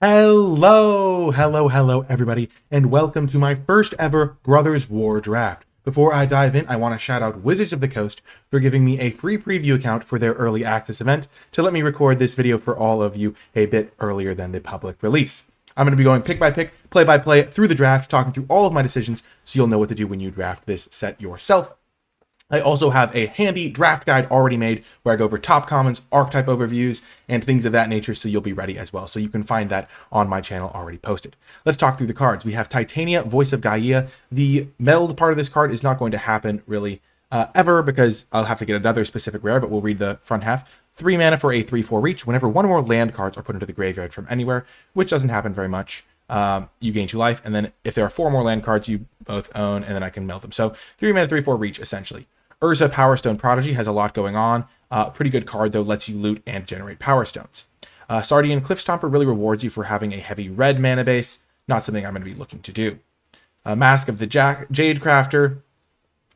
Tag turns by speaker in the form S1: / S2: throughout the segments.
S1: Hello, everybody, and welcome to my first ever Brothers War draft. Before I dive in, I want to shout out Wizards of the Coast for giving me a free preview account for their early access event to let me record this video for all of you a bit earlier than the public release. I'm going to be going pick by pick, play by play through the draft, talking through all of my decisions so you'll know what to do when you draft this set yourself. I also have a handy draft guide already made where I go over top commons, archetype overviews, and things of that nature, so you'll be ready as well. So you can find that on my channel already posted. Let's talk through the cards. We have Titania, Voice of Gaia. The meld part of this card is not going to happen really ever because I'll have to get another specific rare, but we'll read the front half. 3 mana for a 3/4 reach whenever one or more land cards are put into the graveyard from anywhere, which doesn't happen very much. You gain 2 life, and then if there are 4 more land cards you both own, and then I can meld them. So 3 mana, 3/4 reach, essentially. Urza Power Stone Prodigy has a lot going on. Pretty good card, though, lets you loot and generate Power Stones. Sardian Cliff Stomper really rewards you for having a heavy red mana base, not something I'm going to be looking to do. Mask of the Jade Crafter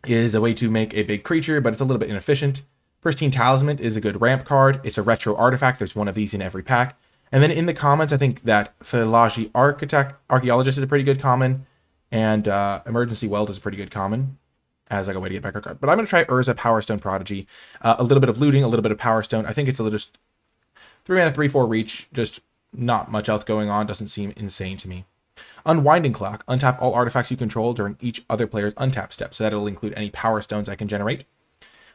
S1: is a way to make a big creature, but it's a little bit inefficient. Pristine Talisman is a good ramp card. It's a retro artifact. There's one of these in every pack. And then in the commons, I think that Philology Archaeologist is a pretty good common, and Emergency Weld is a pretty good common as like a way to get back our card. But I'm going to try Urza Power Stone Prodigy. A little bit of looting, a little bit of Power Stone. I think it's a little just 3 mana, 3/4 reach. Just not much else going on. Doesn't seem insane to me. Unwinding Clock. Untap all artifacts you control during each other player's untap step. So that'll include any Power Stones I can generate.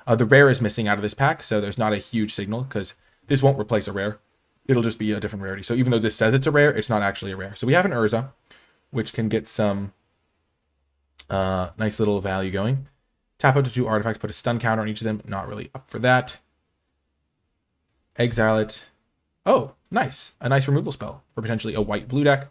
S1: The rare is missing out of this pack, so there's not a huge signal because this won't replace a rare. It'll just be a different rarity. So even though this says it's a rare, it's not actually a rare. So we have an Urza, which can get some nice little value going. Tap up to 2 artifacts, put a stun counter on each of them. Not really up for that. Exile it. Oh, nice. A nice removal spell for potentially a white-blue deck.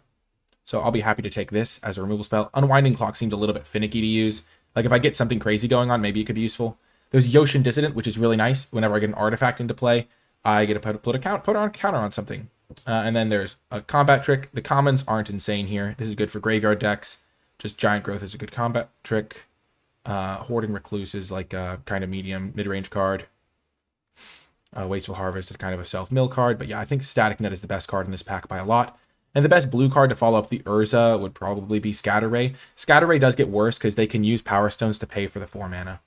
S1: So I'll be happy to take this as a removal spell. Unwinding Clock seems a little bit finicky to use. Like if I get something crazy going on, maybe it could be useful. There's Yoshin Dissident, which is really nice. Whenever I get an artifact into play, I get to put a counter on something. And then there's a combat trick. The commons aren't insane here. This is good for graveyard decks. Just Giant Growth is a good combat trick. Hoarding Recluse is like a kind of medium mid-range card. Wasteful Harvest is kind of a self-mill card. But yeah, I think Static Net is the best card in this pack by a lot. And the best blue card to follow up the Urza would probably be Scatter Ray. Scatter Ray does get worse because they can use Power Stones to pay for the 4 mana.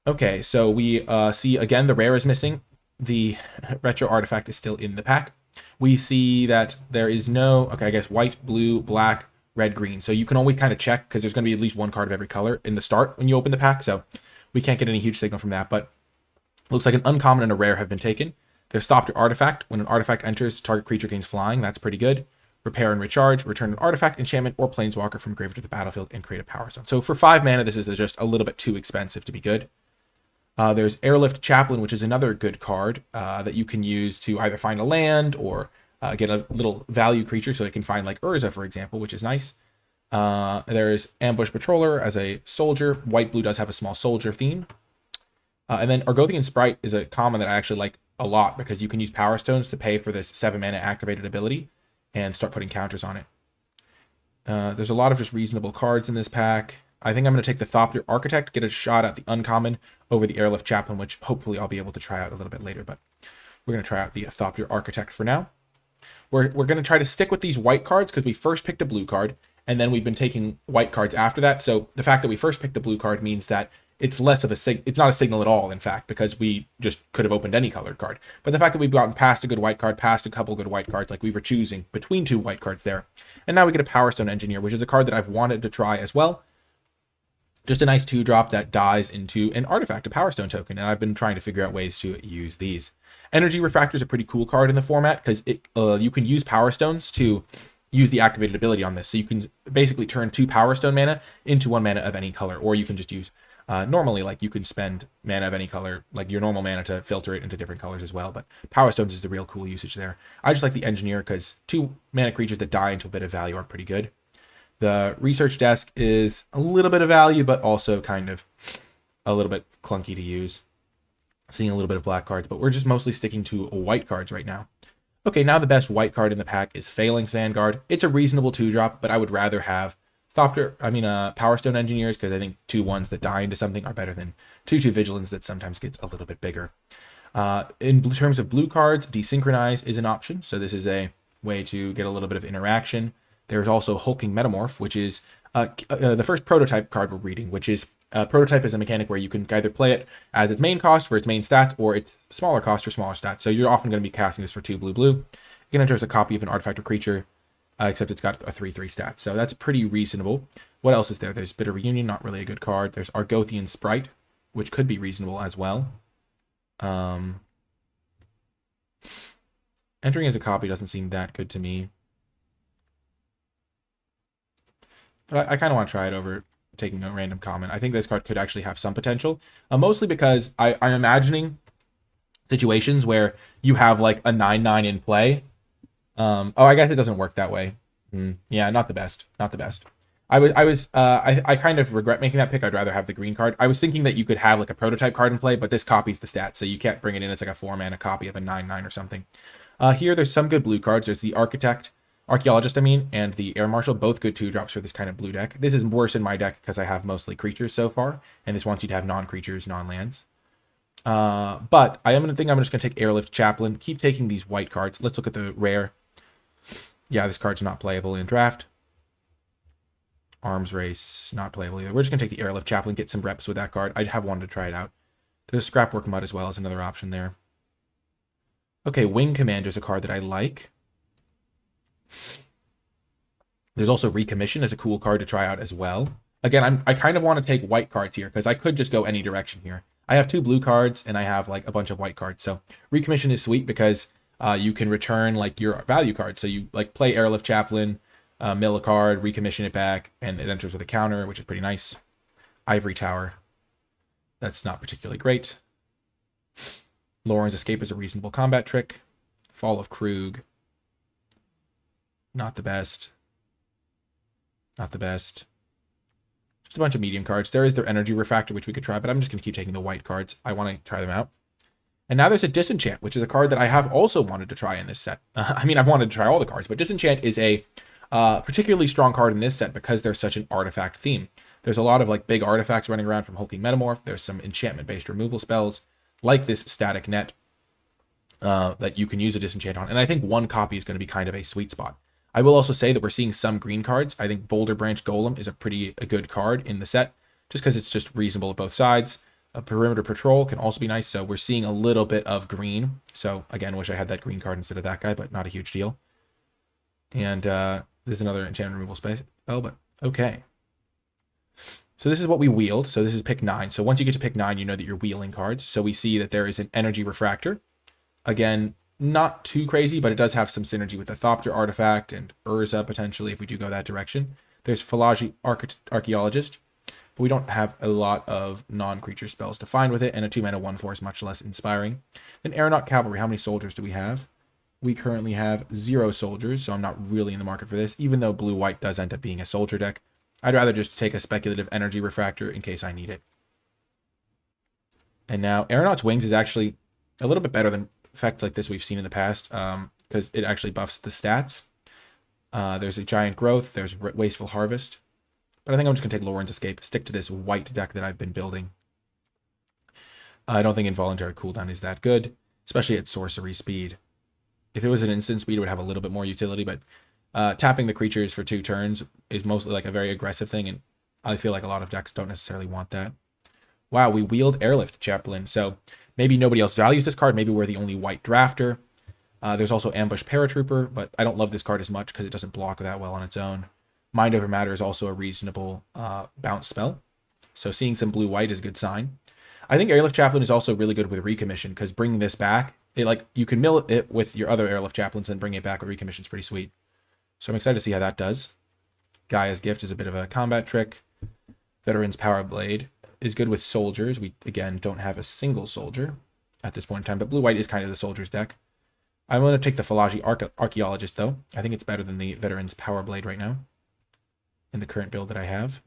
S1: Okay, so we see again the rare is missing. The retro artifact is still in the pack. We see that there is no, okay, I guess white, blue, black, red, green. So you can always kind of check because there's going to be at least one card of every color in the start when you open the pack. So we can't get any huge signal from that, but looks like an uncommon and a rare have been taken. There's Thopter Artifact. When an artifact enters, target creature gains flying. That's pretty good. Repair and Recharge. Return an artifact, enchantment, or planeswalker from graveyard to the battlefield and create a Power Stone. So for 5 mana, this is just a little bit too expensive to be good. There's Airlift Chaplain, which is another good card that you can use to either find a land or get a little value creature, so you can find like Urza, for example, which is nice. There's Ambush Patroller as a soldier. White-blue does have a small soldier theme. And then Argothian Sprite is a common that I actually like a lot because you can use Power Stones to pay for this 7 mana activated ability and start putting counters on it. There's a lot of just reasonable cards in this pack. I think I'm going to take the Thopter Architect, get a shot at the uncommon over the Airlift Chaplain, which hopefully I'll be able to try out a little bit later, but we're going to try out the Thopter Architect for now. We're going to try to stick with these white cards because we first picked a blue card, and then we've been taking white cards after that. So the fact that we first picked the blue card means that it's less of a it's not a signal at all, in fact, because we just could have opened any colored card. But the fact that we've gotten past a good white card, past a couple good white cards, like we were choosing between 2 white cards there, and now we get a Power Stone Engineer, which is a card that I've wanted to try as well. Just a nice 2-drop that dies into an artifact, a Power Stone token, and I've been trying to figure out ways to use these. Energy Refractor is a pretty cool card in the format because you can use Power Stones to use the activated ability on this. So you can basically turn 2 Power Stone mana into 1 mana of any color, or you can just use normally, like you can spend mana of any color, like your normal mana, to filter it into different colors as well. But Power Stones is the real cool usage there. I just like the Engineer because 2 mana creatures that die into a bit of value are pretty good. The Research Desk is a little bit of value, but also kind of a little bit clunky to use. Seeing a little bit of black cards, but we're just mostly sticking to white cards right now. Okay, now the best white card in the pack is Phalanx Vanguard. It's a reasonable 2-drop, but I would rather have Power Stone Engineers because I think 2 ones that die into something are better than 2/2 Vigilance that sometimes gets a little bit bigger. In terms of blue cards, Desynchronize is an option. So this is a way to get a little bit of interaction. There's also Hulking Metamorph, which is the first prototype card we're reading, which is prototype is a mechanic where you can either play it as its main cost for its main stats, or its smaller cost for smaller stats. So you're often going to be casting this for 2 blue. You can enter as a copy of an artifact or creature, except it's got a 3/3 stat. So that's pretty reasonable. What else is there? There's Bitter Reunion, not really a good card. There's Argothian Sprite, which could be reasonable as well. Entering as a copy doesn't seem that good to me. But I kind of want to try it over taking a random comment. I think this card could actually have some potential. Mostly because I'm imagining situations where you have like a 9/9 in play. I guess it doesn't work that way. Yeah, not the best. Not the best. I kind of regret making that pick. I'd rather have the green card. I was thinking that you could have like a prototype card in play, but this copies the stats, so you can't bring it in. It's like a 4-mana copy of a 9/9 or something. Here, there's some good blue cards. There's the Archaeologist, and the Air Marshal, both good 2-drops for this kind of blue deck. This is worse in my deck because I have mostly creatures so far, and this wants you to have non-creatures, non-lands. But I'm just going to take Airlift Chaplain, keep taking these white cards. Let's look at the rare. Yeah, this card's not playable in draft. Arms Race, not playable either. We're just going to take the Airlift Chaplain, get some reps with that card. I'd have wanted to try it out. There's Scrapwork Mud as well as another option there. Okay, Wing Commander is a card that I like. There's also Recommission as a cool card to try out as well. Again, I kind of want to take white cards here because I could just go any direction here. I have 2 blue cards and I have like a bunch of white cards. So Recommission is sweet because you can return like your value cards. So you like play Airlift Chaplain, mill a card, recommission it back, and it enters with a counter, which is pretty nice. Ivory Tower. That's not particularly great. Lauren's Escape is a reasonable combat trick. Fall of Krug. Not the best. Not the best. Just a bunch of medium cards. There is their Energy Refractor, which we could try, but I'm just going to keep taking the white cards. I want to try them out. And now there's a Disenchant, which is a card that I have also wanted to try in this set. I mean, I've wanted to try all the cards, but Disenchant is a particularly strong card in this set because there's such an artifact theme. There's a lot of like big artifacts running around from Hulking Metamorph. There's some enchantment-based removal spells, like this Static Net, that you can use a Disenchant on. And I think 1 copy is going to be kind of a sweet spot. I will also say that we're seeing some green cards. I think Boulder Branch Golem is a good card in the set, just because it's just reasonable at both sides. A Perimeter Patrol can also be nice, so we're seeing a little bit of green. So again, wish I had that green card instead of that guy, but not a huge deal. And there's another enchantment removal spell, but okay. So this is what we wheeled. So this is pick 9. So once you get to pick 9, you know that you're wheeling cards. So we see that there is an Energy Refractor. Again, not too crazy, but it does have some synergy with the Thopter artifact and Urza potentially if we do go that direction. There's Philagi Archaeologist, but we don't have a lot of non-creature spells to find with it, and a 2-mana 1/4 is much less inspiring. Then Aeronaut Cavalry, how many soldiers do we have? We currently have 0 soldiers, so I'm not really in the market for this, even though blue-white does end up being a soldier deck. I'd rather just take a speculative Energy Refractor in case I need it. And now Aeronaut's Wings is actually a little bit better than effects like this we've seen in the past, because it actually buffs the stats. There's a Giant Growth, there's Wasteful Harvest, but I think I'm just going to take Lauren's Escape, stick to this white deck that I've been building. I don't think Involuntary Cooldown is that good, especially at sorcery speed. If it was an instant speed, it would have a little bit more utility, but tapping the creatures for 2 turns is mostly like a very aggressive thing, and I feel like a lot of decks don't necessarily want that. Wow, we wheeled Airlift Chaplain, so maybe nobody else values this card. Maybe we're the only white drafter. There's also Ambush Paratrooper, but I don't love this card as much because it doesn't block that well on its own. Mind Over Matter is also a reasonable bounce spell. So seeing some blue-white is a good sign. I think Airlift Chaplain is also really good with Recommission because bringing this back, you can mill it with your other Airlift Chaplains and bring it back with Recommission is pretty sweet. So I'm excited to see how that does. Gaia's Gift is a bit of a combat trick. Veteran's Power Blade is good with soldiers. We, again, don't have a single soldier at this point in time, but blue-white is kind of the soldiers deck. I'm going to take the Philagi Archaeologist, though. I think it's better than the Veteran's Power Blade right now in the current build that I have.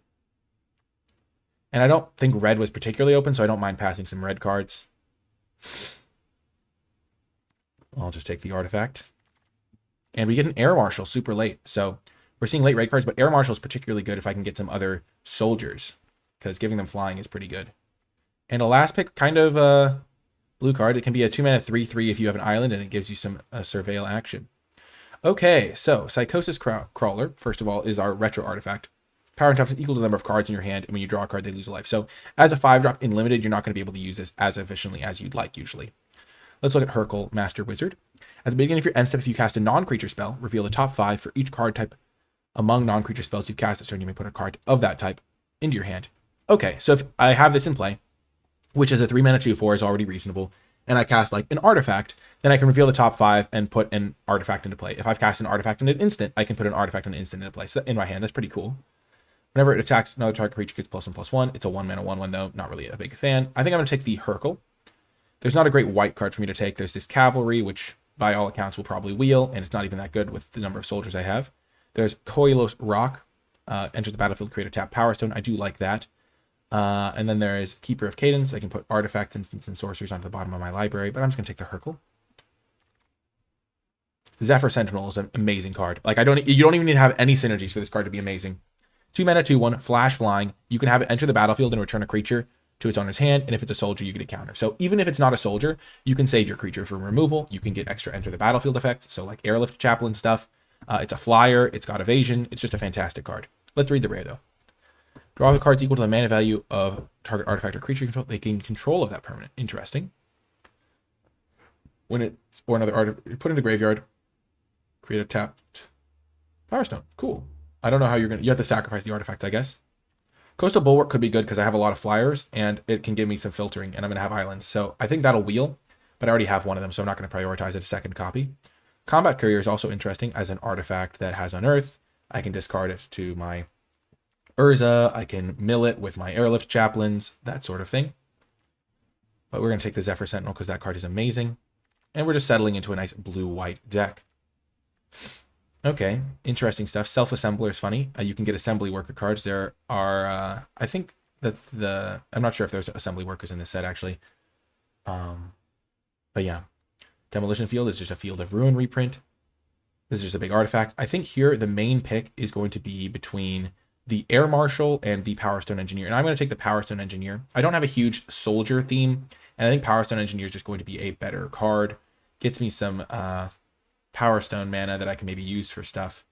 S1: And I don't think red was particularly open, so I don't mind passing some red cards. I'll just take the artifact. And we get an Air Marshal super late. So we're seeing late red cards, but Air Marshal is particularly good if I can get some other soldiers, because giving them flying is pretty good. And a last pick, kind of blue card. It can be a 2-mana 3/3 if you have an island, and it gives you some surveil action. Okay, so Psychosis Crawler, first of all, is our retro artifact. Power and toughness is equal to the number of cards in your hand, and when you draw a card, they lose a life. So as a 5-drop in limited, you're not going to be able to use this as efficiently as you'd like usually. Let's look at Hercule, Master Wizard. At the beginning of your end step, if you cast a non-creature spell, reveal the top 5 for each card type among non-creature spells you've cast this turn. You may put a card of that type into your hand. Okay, so if I have this in play, which is a 3-mana 2/4 is already reasonable, and I cast like an artifact, then I can reveal the top 5 and put an artifact into play. If I've cast an artifact in an instant, I can put an artifact in an instant into play. So in my hand, that's pretty cool. Whenever it attacks another target creature, gets +1/+1. It's a 1-mana 1/1 though. Not really a big fan. I think I'm going to take the Hercule. There's not a great white card for me to take. There's this Cavalry, which by all accounts will probably wheel, and it's not even that good with the number of soldiers I have. There's Koilos Rock. Enters the battlefield, create a tap Power Stone. I do like that. And then there is Keeper of Cadence. I can put artifacts, instants, and sorceries onto the bottom of my library, but I'm just going to take the Hercule. Zephyr Sentinel is an amazing card. Like, you don't even need to have any synergies for this card to be amazing. 2-mana 2/1, flash flying. You can have it enter the battlefield and return a creature to its owner's hand, and if it's a soldier, you get a counter. So even if it's not a soldier, you can save your creature from removal. You can get extra enter the battlefield effects, so like Airlift Chaplain stuff. It's a flyer, it's got evasion, it's just a fantastic card. Let's read the rare though. Draw the cards equal to the mana value of target artifact or creature control. They gain control of that permanent. Interesting. When it or another art put into graveyard, create a tapped Power Stone. Cool. I don't know how you have to sacrifice the artifacts, I guess. Coastal Bulwark could be good because I have a lot of flyers and it can give me some filtering, and I'm going to have islands. So I think that'll wheel, but I already have one of them, so I'm not going to prioritize it a second copy. Combat Courier is also interesting as an artifact that has Unearth. I can discard it to my Urza. I can mill it with my Airlift Chaplains, that sort of thing. But we're going to take the Zephyr Sentinel because that card is amazing. And we're just settling into a nice blue-white deck. Okay, interesting stuff. Self-Assembler is funny. You can get Assembly Worker cards. There are, I think that I'm not sure if there's Assembly Workers in this set, actually. But yeah. Demolition Field is just a Field of Ruin reprint. This is just a big artifact. I think here the main pick is going to be between the Air Marshal and the Power Stone Engineer. And I'm going to take the Power Stone Engineer. I don't have a huge soldier theme, and I think Power Stone Engineer is just going to be a better card. Gets me some Power Stone mana that I can maybe use for stuff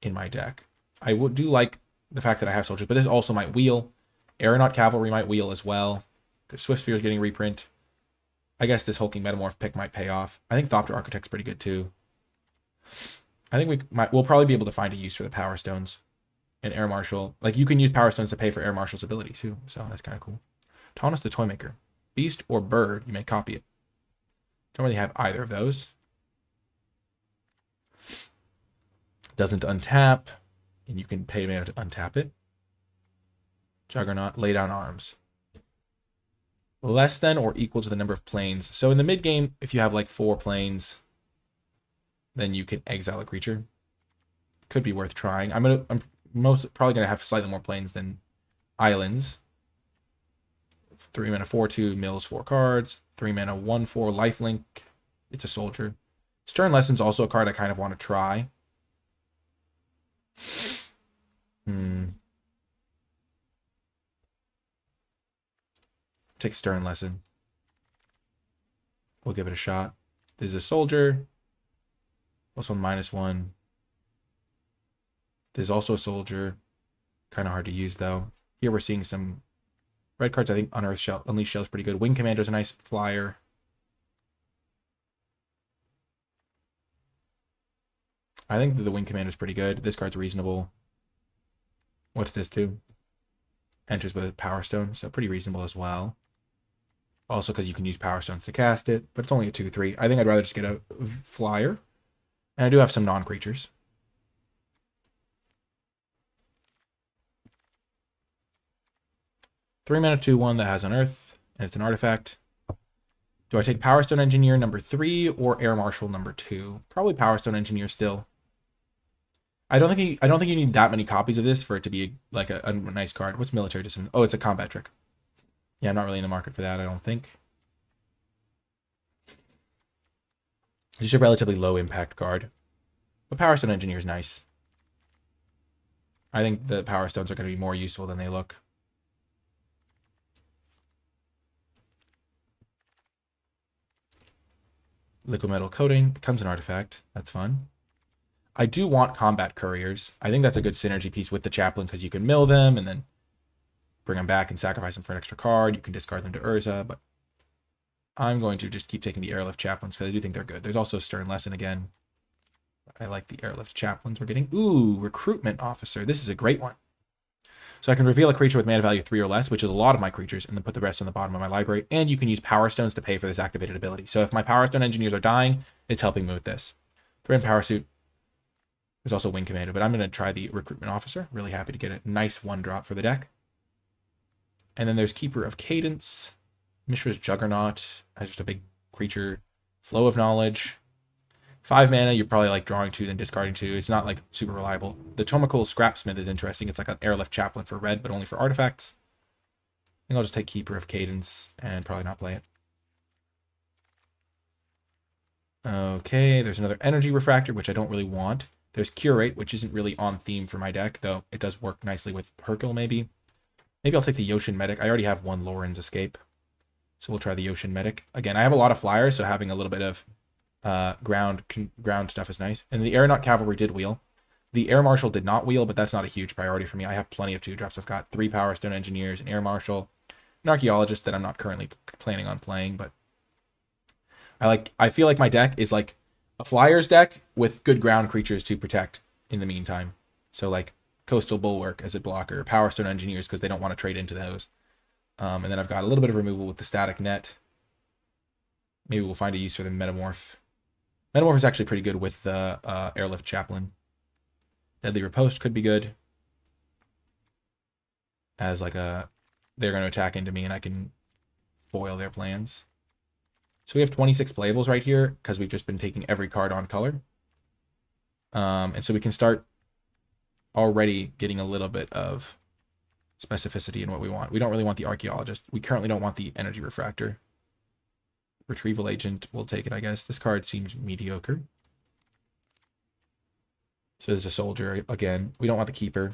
S1: in my deck. I do like the fact that I have soldiers, but this also might wheel. Aeronaut Cavalry might wheel as well. The Swift Spear is getting reprint. I guess this Hulking Metamorph pick might pay off. I think Thopter Architect's pretty good too. I think we'll probably be able to find a use for the Power Stones. And Air Marshal. Like, you can use Power Stones to pay for Air Marshal's ability too, so that's kind of cool. Taunus the Toymaker. Beast or bird, you may copy it. Don't really have either of those. Doesn't untap, and you can pay mana to untap it. Juggernaut, lay down arms. Less than or equal to the number of planes. So in the mid game, if you have like 4 planes, then you can exile a creature. Could be worth trying. I'm probably gonna have slightly more planes than islands. 3 mana 4/2 mills 4 cards. 3 mana 1/4 lifelink. It's a soldier. Stern Lesson's also a card I kind of want to try. Take Stern Lesson. We'll give it a shot. This is a soldier. Also -1. There's also a soldier. Kind of hard to use though. Here we're seeing some red cards. I think Unleashed Shell is pretty good. Wing Commander's a nice flyer. I think that the Wing Commander's pretty good. This card's reasonable. What's this too? Enters with a Power Stone, so pretty reasonable as well. Also because you can use Power Stones to cast it, but it's only a 2/3. I think I'd rather just get a flyer. And I do have some non-creatures. Three mana 2/1 that has Unearth, and it's an artifact. Do I take Power Stone Engineer number 3 or Air Marshal number 2? Probably Power Stone Engineer still. I don't think you need that many copies of this for it to be like a nice card. What's Military Discipline? Oh, it's a combat trick. Yeah, I'm not really in the market for that, I don't think. It's just a relatively low impact card. But Power Stone Engineer is nice. I think the Power Stones are going to be more useful than they look. Liquid Metal Coating becomes an artifact. That's fun. I do want combat couriers. I think that's a good synergy piece with the chaplain because you can mill them and then bring them back and sacrifice them for an extra card. You can discard them to Urza, but I'm going to just keep taking the airlift chaplains because I do think they're good. There's also Stern Lesson again. I like the airlift chaplains we're getting. Ooh, recruitment officer. This is a great one. So I can reveal a creature with mana value 3 or less, which is a lot of my creatures, and then put the rest on the bottom of my library. And you can use Power Stones to pay for this activated ability. So if my Power Stone engineers are dying, it's helping me with this. Throw in Power Suit. There's also Wing Commander, but I'm going to try the recruitment officer. Really happy to get a nice 1-drop for the deck. And then there's Keeper of Cadence. Mishra's Juggernaut has just a big creature. Flow of Knowledge. 5 mana, you're probably like drawing 2, then discarding 2. It's not like super reliable. The Tomical Scrapsmith is interesting. It's like an airlift chaplain for red, but only for artifacts. I think I'll just take Keeper of Cadence and probably not play it. Okay, there's another Energy Refractor, which I don't really want. There's Curate, which isn't really on theme for my deck, though it does work nicely with Hercule, maybe. Maybe I'll take the Yoshin Medic. I already have one Loren's Escape, so we'll try the Yoshin Medic. Again, I have a lot of flyers, so having a little bit of ground stuff is nice. And the Aeronaut Cavalry did wheel. The Air Marshal did not wheel, but that's not a huge priority for me. I have plenty of 2-drops. I've got 3 Power Stone Engineers, an Air Marshal, an Archaeologist that I'm not currently planning on playing, but I feel like my deck is like a Flyers deck with good ground creatures to protect in the meantime. So like Coastal Bulwark as a blocker, Power Stone Engineers because they don't want to trade into those. And then I've got a little bit of removal with the Static Net. Maybe we'll find a use for the Metamorph. Metamorph is actually pretty good with the Airlift Chaplain. Deadly Riposte could be good. As like they're going to attack into me and I can foil their plans. So we have 26 playables right here because we've just been taking every card on color. And so we can start already getting a little bit of specificity in what we want. We don't really want the Archaeologist. We currently don't want the Energy Refractor. Retrieval Agent, we'll take it, I guess. This card seems mediocre. So there's a Soldier again. We don't want the Keeper.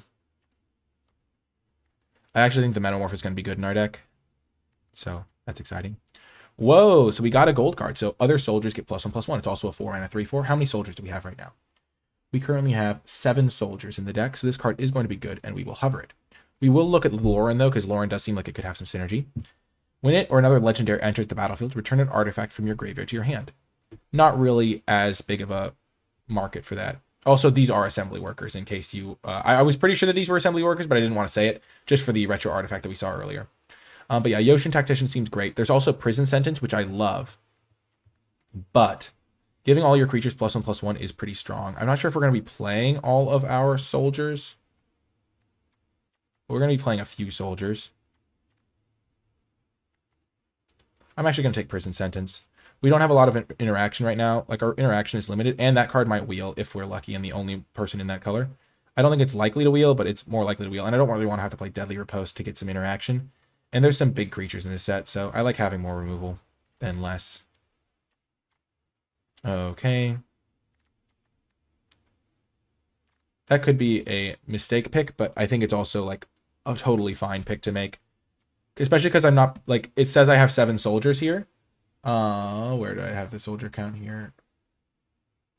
S1: I actually think the Metamorph is going to be good in our deck. So that's exciting. Whoa, so we got a gold card. So other soldiers get +1/+1. It's also a 4 and a 3/4. How many soldiers do we have right now? We currently have 7 soldiers in the deck. So this card is going to be good and we will hover it. We will look at Lauren though, because Lauren does seem like it could have some synergy. When it or another legendary enters the battlefield, return an artifact from your graveyard to your hand. Not really as big of a market for that. Also, these are assembly workers in case you... I was pretty sure that these were assembly workers, but I didn't want to say it, just for the retro artifact that we saw earlier. But yeah, Yoshin Tactician seems great. There's also Prison Sentence, which I love. But giving all your creatures +1/+1 is pretty strong. I'm not sure if we're going to be playing all of our soldiers. But we're going to be playing a few soldiers. I'm actually going to take Prison Sentence. We don't have a lot of interaction right now. Like, our interaction is limited, and that card might wheel if we're lucky and the only person in that color. I don't think it's likely to wheel, but it's more likely to wheel. And I don't really want to have to play Deadly Riposte to get some interaction. And there's some big creatures in this set, so I like having more removal than less. Okay. That could be a mistake pick, but I think it's also like a totally fine pick to make. Especially because I'm not, like, it says I have 7 soldiers here. Where do I have the soldier count here?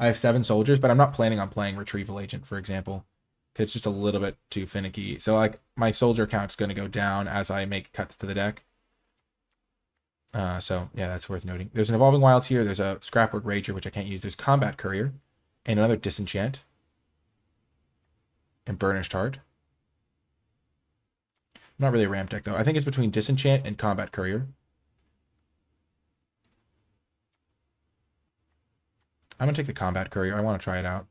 S1: I have 7 soldiers, but I'm not planning on playing Retrieval Agent, for example. It's just a little bit too finicky. So, like, my soldier count's going to go down as I make cuts to the deck. So, yeah, that's worth noting. There's an Evolving Wilds here. There's a Scrapwork Rager, which I can't use. There's Combat Courier. And another Disenchant. And Burnished Heart. Not really a ramp deck, though. I think it's between Disenchant and Combat Courier. I'm going to take the Combat Courier. I want to try it out.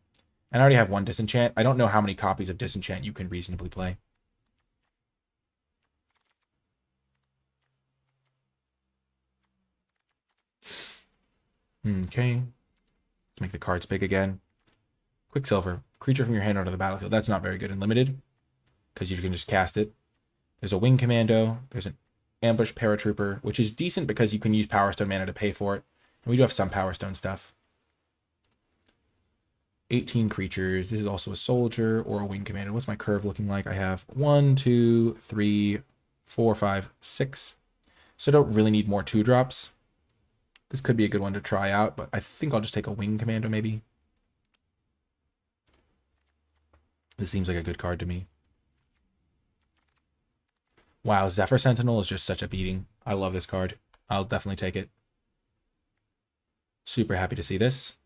S1: And I already have 1 Disenchant. I don't know how many copies of Disenchant you can reasonably play. Okay. Let's make the cards big again. Quicksilver. Creature from your hand onto the battlefield. That's not very good in limited, because you can just cast it. There's a Wing Commando. There's an Ambush Paratrooper, which is decent because you can use Power Stone mana to pay for it. And we do have some Power Stone stuff. 18 creatures. This is also a soldier or a Wing Commander. What's my curve looking like? I have 1, 2, 3, 4, 5, 6. So I don't really need more 2-drops. This could be a good one to try out, but I think I'll just take a Wing Commando maybe. This seems like a good card to me. Wow, Zephyr Sentinel is just such a beating. I love this card. I'll definitely take it. Super happy to see this.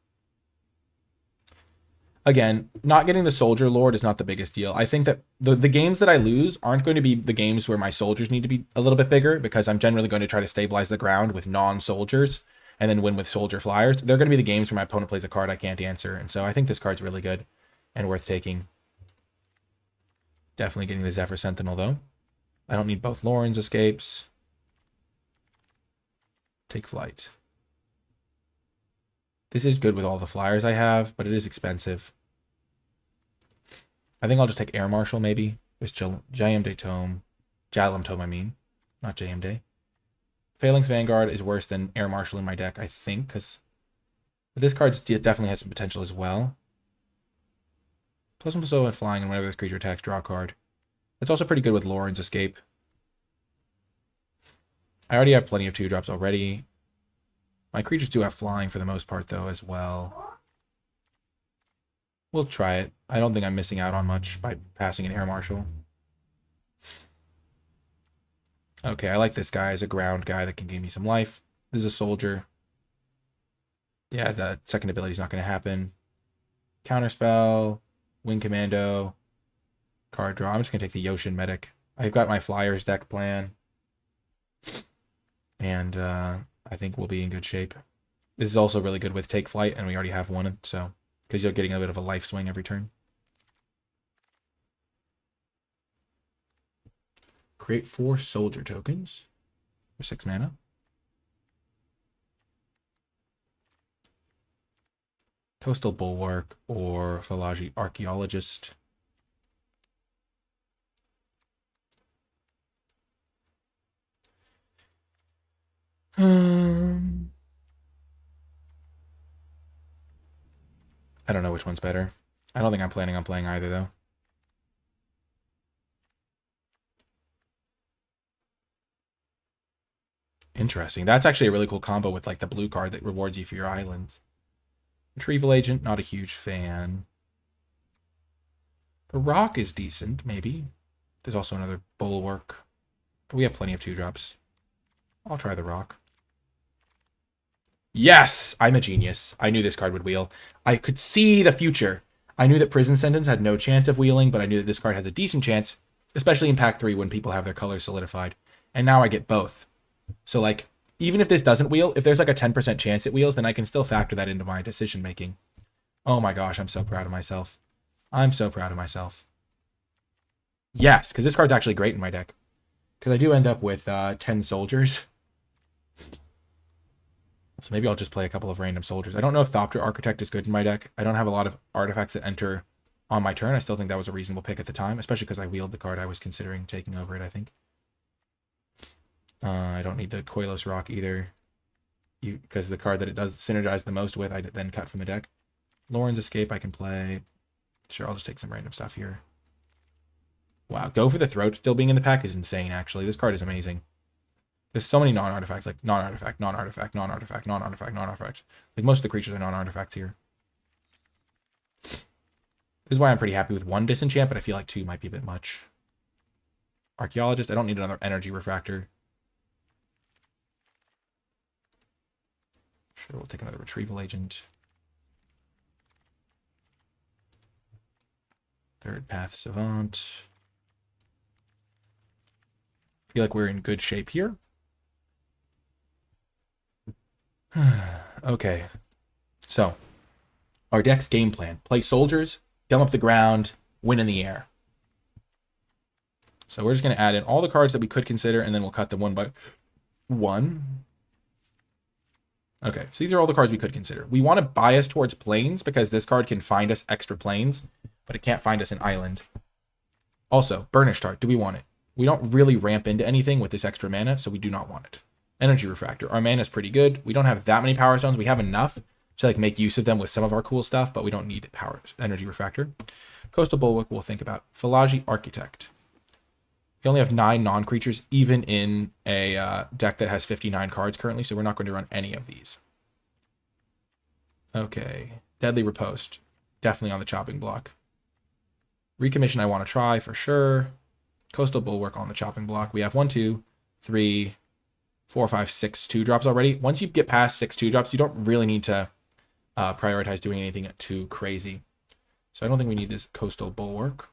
S1: Again, not getting the Soldier Lord is not the biggest deal. I think that the games that I lose aren't going to be the games where my soldiers need to be a little bit bigger, because I'm generally going to try to stabilize the ground with non-soldiers and then win with soldier flyers. They're going to be the games where my opponent plays a card I can't answer. And so I think this card's really good and worth taking. Definitely getting the Zephyr Sentinel, though. I don't need both Lauren's escapes. Take flight. This is good with all the flyers I have, but it is expensive. I think I'll just take Air Marshal, maybe. There's JMD Tome. Jalam Tome, I mean. Not JMD. Phalanx Vanguard is worse than Air Marshal in my deck, I think, because this card definitely has some potential as well. +1/+0 and flying, and whenever this creature attacks, draw a card. It's also pretty good with Lauren's Escape. I already have plenty of 2-drops already. My creatures do have flying for the most part, though, as well. We'll try it. I don't think I'm missing out on much by passing an Air Marshal. Okay, I like this guy as a ground guy that can give me some life. This is a soldier. Yeah, the second ability is not going to happen. Counterspell, Wing Commando, card draw. I'm just going to take the Yoshin Medic. I've got my Flyers deck plan. And I think we'll be in good shape. This is also really good with Take Flight, and we already have one, so because you're getting a bit of a life swing every turn. Create 4 soldier tokens for 6 mana. Coastal Bulwark or Phalaji Archaeologist. I don't know which one's better. I don't think I'm planning on playing either, though. Interesting. That's actually a really cool combo with like the blue card that rewards you for your islands. Retrieval Agent, not a huge fan. The Rock is decent, maybe. There's also another Bulwark. But we have plenty of 2-drops. I'll try the Rock. Yes! I'm a genius. I knew this card would wheel. I could see the future. I knew that Prison Sentence had no chance of wheeling, but I knew that this card has a decent chance, especially in Pack 3 when people have their colors solidified. And now I get both. So, like, even if this doesn't wheel, if there's like a 10% chance it wheels, then I can still factor that into my decision making. Oh my gosh, I'm so proud of myself. I'm so proud of myself. Yes, because this card's actually great in my deck. Because I do end up with 10 soldiers. So maybe I'll just play a couple of random soldiers. I don't know if Thopter Architect is good in my deck. I don't have a lot of artifacts that enter on my turn. I still think that was a reasonable pick at the time, especially because I wheeled the card I was considering taking over it, I think. I don't need the Koilos Rock either, because the card that it does synergize the most with, I then cut from the deck. Lauren's Escape I can play. Sure, I'll just take some random stuff here. Wow, Go for the Throat still being in the pack is insane, actually. This card is amazing. There's so many non-artifacts, like non-artifact, non-artifact, non-artifact, non-artifact, non-artifact. Like, most of the creatures are non-artifacts here. This is why I'm pretty happy with 1 Disenchant, but I feel like 2 might be a bit much. Archaeologist, I don't need another Energy Refractor. Sure, we'll take another Retrieval Agent. Third Path Savant. Feel like we're in good shape here. Okay. So, our deck's game plan. Play soldiers, gum up the ground, win in the air. So we're just going to add in all the cards that we could consider, and then we'll cut them one by one. Okay, so these are all the cards we could consider. We want to bias towards planes because this card can find us extra planes, but it can't find us an island. Also, Burnished Heart, do we want it? We don't really ramp into anything with this extra mana, so we do not want it. Energy Refractor, our mana is pretty good. We don't have that many Power Stones. We have enough to like make use of them with some of our cool stuff, but we don't need Energy Refractor. Coastal Bulwark we'll think about. Phalaji Architect. We only have 9 non-creatures, even in a deck that has 59 cards currently, so we're not going to run any of these. Okay. Deadly Riposte. Definitely on the chopping block. Recommission I want to try for sure. Coastal Bulwark on the chopping block. We have 1, 2, 3, 4, 5, 6 2-drops already. Once you get past 6 2-drops, you don't really need to prioritize doing anything too crazy. So I don't think we need this Coastal Bulwark.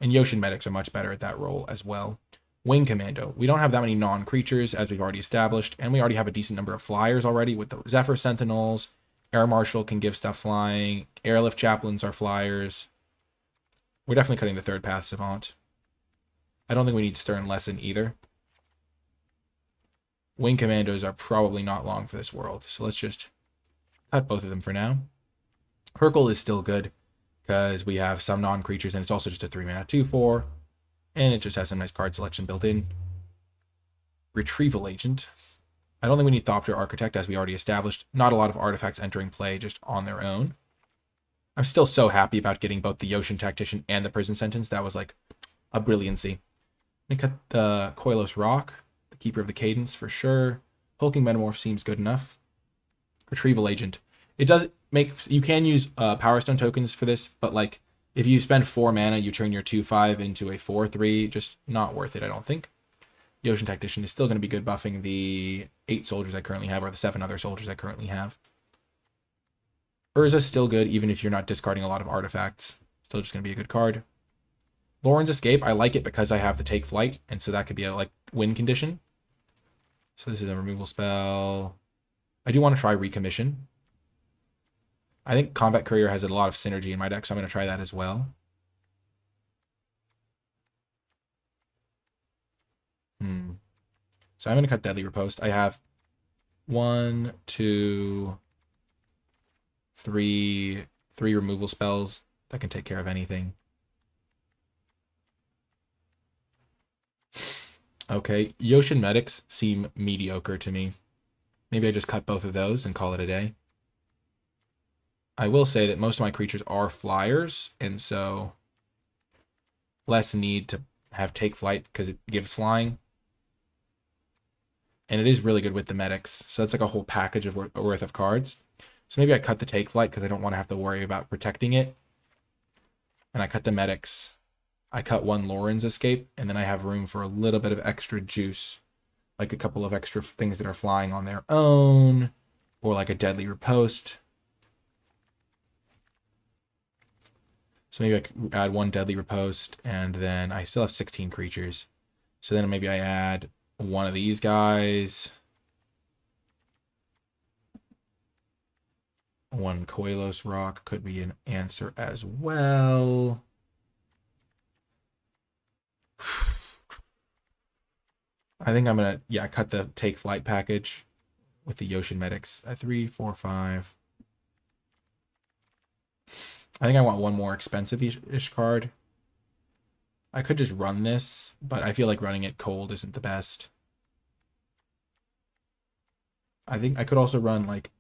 S1: And Yoshin Medics are much better at that role as well. Wing Commando. We don't have that many non-creatures, as we've already established, and we already have a decent number of flyers already with the Zephyr Sentinels. Air Marshal can give stuff flying. Airlift Chaplains are flyers. We're definitely cutting the third path Savant. I don't think we need Stern Lesson either. Wing Commandos are probably not long for this world, so let's just cut both of them for now. Hercule is still good, because we have some non-creatures, and it's also just a 3-mana 2/4, and it just has some nice card selection built in. Retrieval Agent. I don't think we need Thopter Architect, as we already established. Not a lot of artifacts entering play just on their own. I'm still so happy about getting both the Yoshin Tactician and the Prison Sentence. That was like a brilliancy. Let me cut the Koilos Rock, the Keeper of the Cadence for sure. Hulking Metamorph seems good enough. Retrieval Agent. It does make, you can use Power Stone tokens for this, but like if you spend 4 mana, you turn your 2/5 into a 4/3. Just not worth it, I don't think. Yoshin Tactician is still going to be good buffing the 8 soldiers I currently have, or the 7 other soldiers I currently have. Urza's still good, even if you're not discarding a lot of artifacts. Still just going to be a good card. Lauren's Escape, I like it because I have the Take Flight, and so that could be a like win condition. So this is a removal spell. I do want to try Recommission. I think Combat Courier has a lot of synergy in my deck, so I'm going to try that as well. So I'm going to cut Deadly Riposte. I have 1, 2, 3 removal spells that can take care of anything. Okay, Yoshin Medics seem mediocre to me. Maybe I just cut both of those and call it a day. I will say that most of my creatures are flyers, and so less need to have Take Flight because it gives flying. And it is really good with the medics. So that's like a whole package of worth of cards. So maybe I cut the Take Flight because I don't want to have to worry about protecting it. And I cut the medics. I cut 1 Lauren's Escape, and then I have room for a little bit of extra juice. Like a couple of extra things that are flying on their own. Or like a Deadly Riposte. So maybe I could add 1 Deadly Riposte, and then I still have 16 creatures. So then maybe I add 1 of these guys. 1 Koilos Rock could be an answer as well. I think I'm going to, cut the Take Flight package with the Yoshin Medics at 3, 4, 5. I think I want 1 more expensive-ish card. I could just run this, but I feel like running it cold isn't the best. I think I could also run like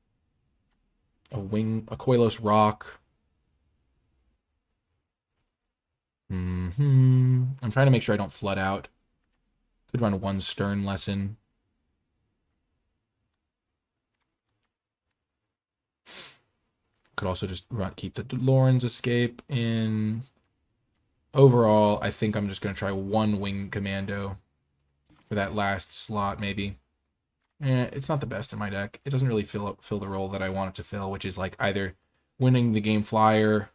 S1: a Koilos Rock. I'm trying to make sure I don't flood out. Could run 1 Stern Lesson. Could also just keep the Lauren's Escape in. Overall, I think I'm just going to try 1 Wing Commando for that last slot, maybe. It's not the best in my deck. It doesn't really fill the role that I want it to fill, which is like either winning the game flyer,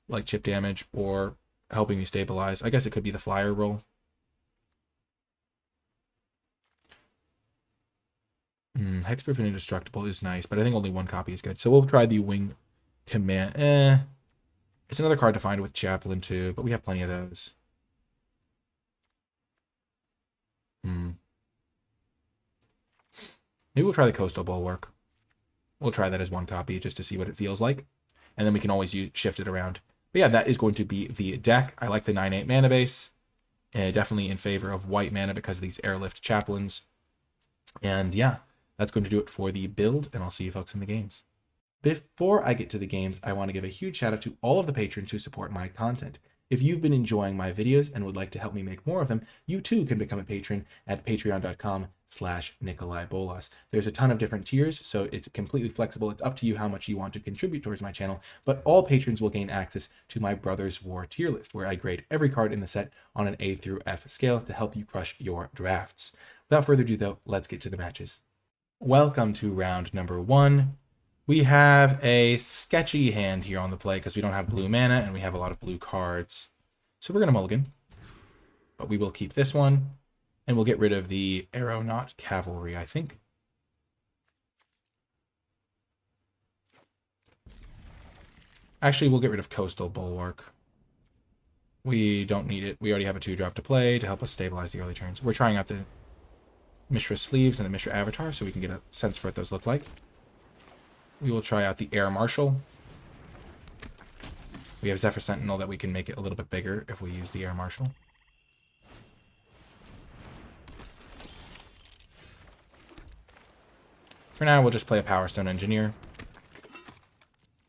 S1: like chip damage, or helping me stabilize. I guess it could be the flyer role. Hexproof and Indestructible is nice, but I think only 1 copy is good. So we'll try the Wing Command. It's another card to find with Chaplain too, but we have plenty of those. Maybe we'll try the Coastal Bulwark. We'll try that as 1 copy just to see what it feels like. And then we can always shift it around. But yeah, that is going to be the deck. I like the 9/8 mana base. Definitely in favor of white mana because of these Airlift Chaplains. And yeah, that's going to do it for the build, and I'll see you folks in the games. Before I get to the games, I want to give a huge shout out to all of the patrons who support my content. If you've been enjoying my videos and would like to help me make more of them, you too can become a patron at patreon.com/NicolaiBolas. There's a ton of different tiers, so it's completely flexible. It's up to you how much you want to contribute towards my channel, but all patrons will gain access to my Brothers War tier list, where I grade every card in the set on an A through F scale to help you crush your drafts. Without further ado, though, let's get to the matches. Welcome to round number 1. We have a sketchy hand here on the play because we don't have blue mana and we have a lot of blue cards. So we're going to mulligan. But we will keep this one. And we'll get rid of the Aeronaut Cavalry, I think. Actually, we'll get rid of Coastal Bulwark. We don't need it. We already have a 2-drop to play to help us stabilize the early turns. We're trying out the Mishra Sleeves and the Mishra Avatar so we can get a sense for what those look like. We will try out the Air Marshal. We have Zephyr Sentinel that we can make it a little bit bigger if we use the Air Marshal. For now, we'll just play a Power Stone Engineer.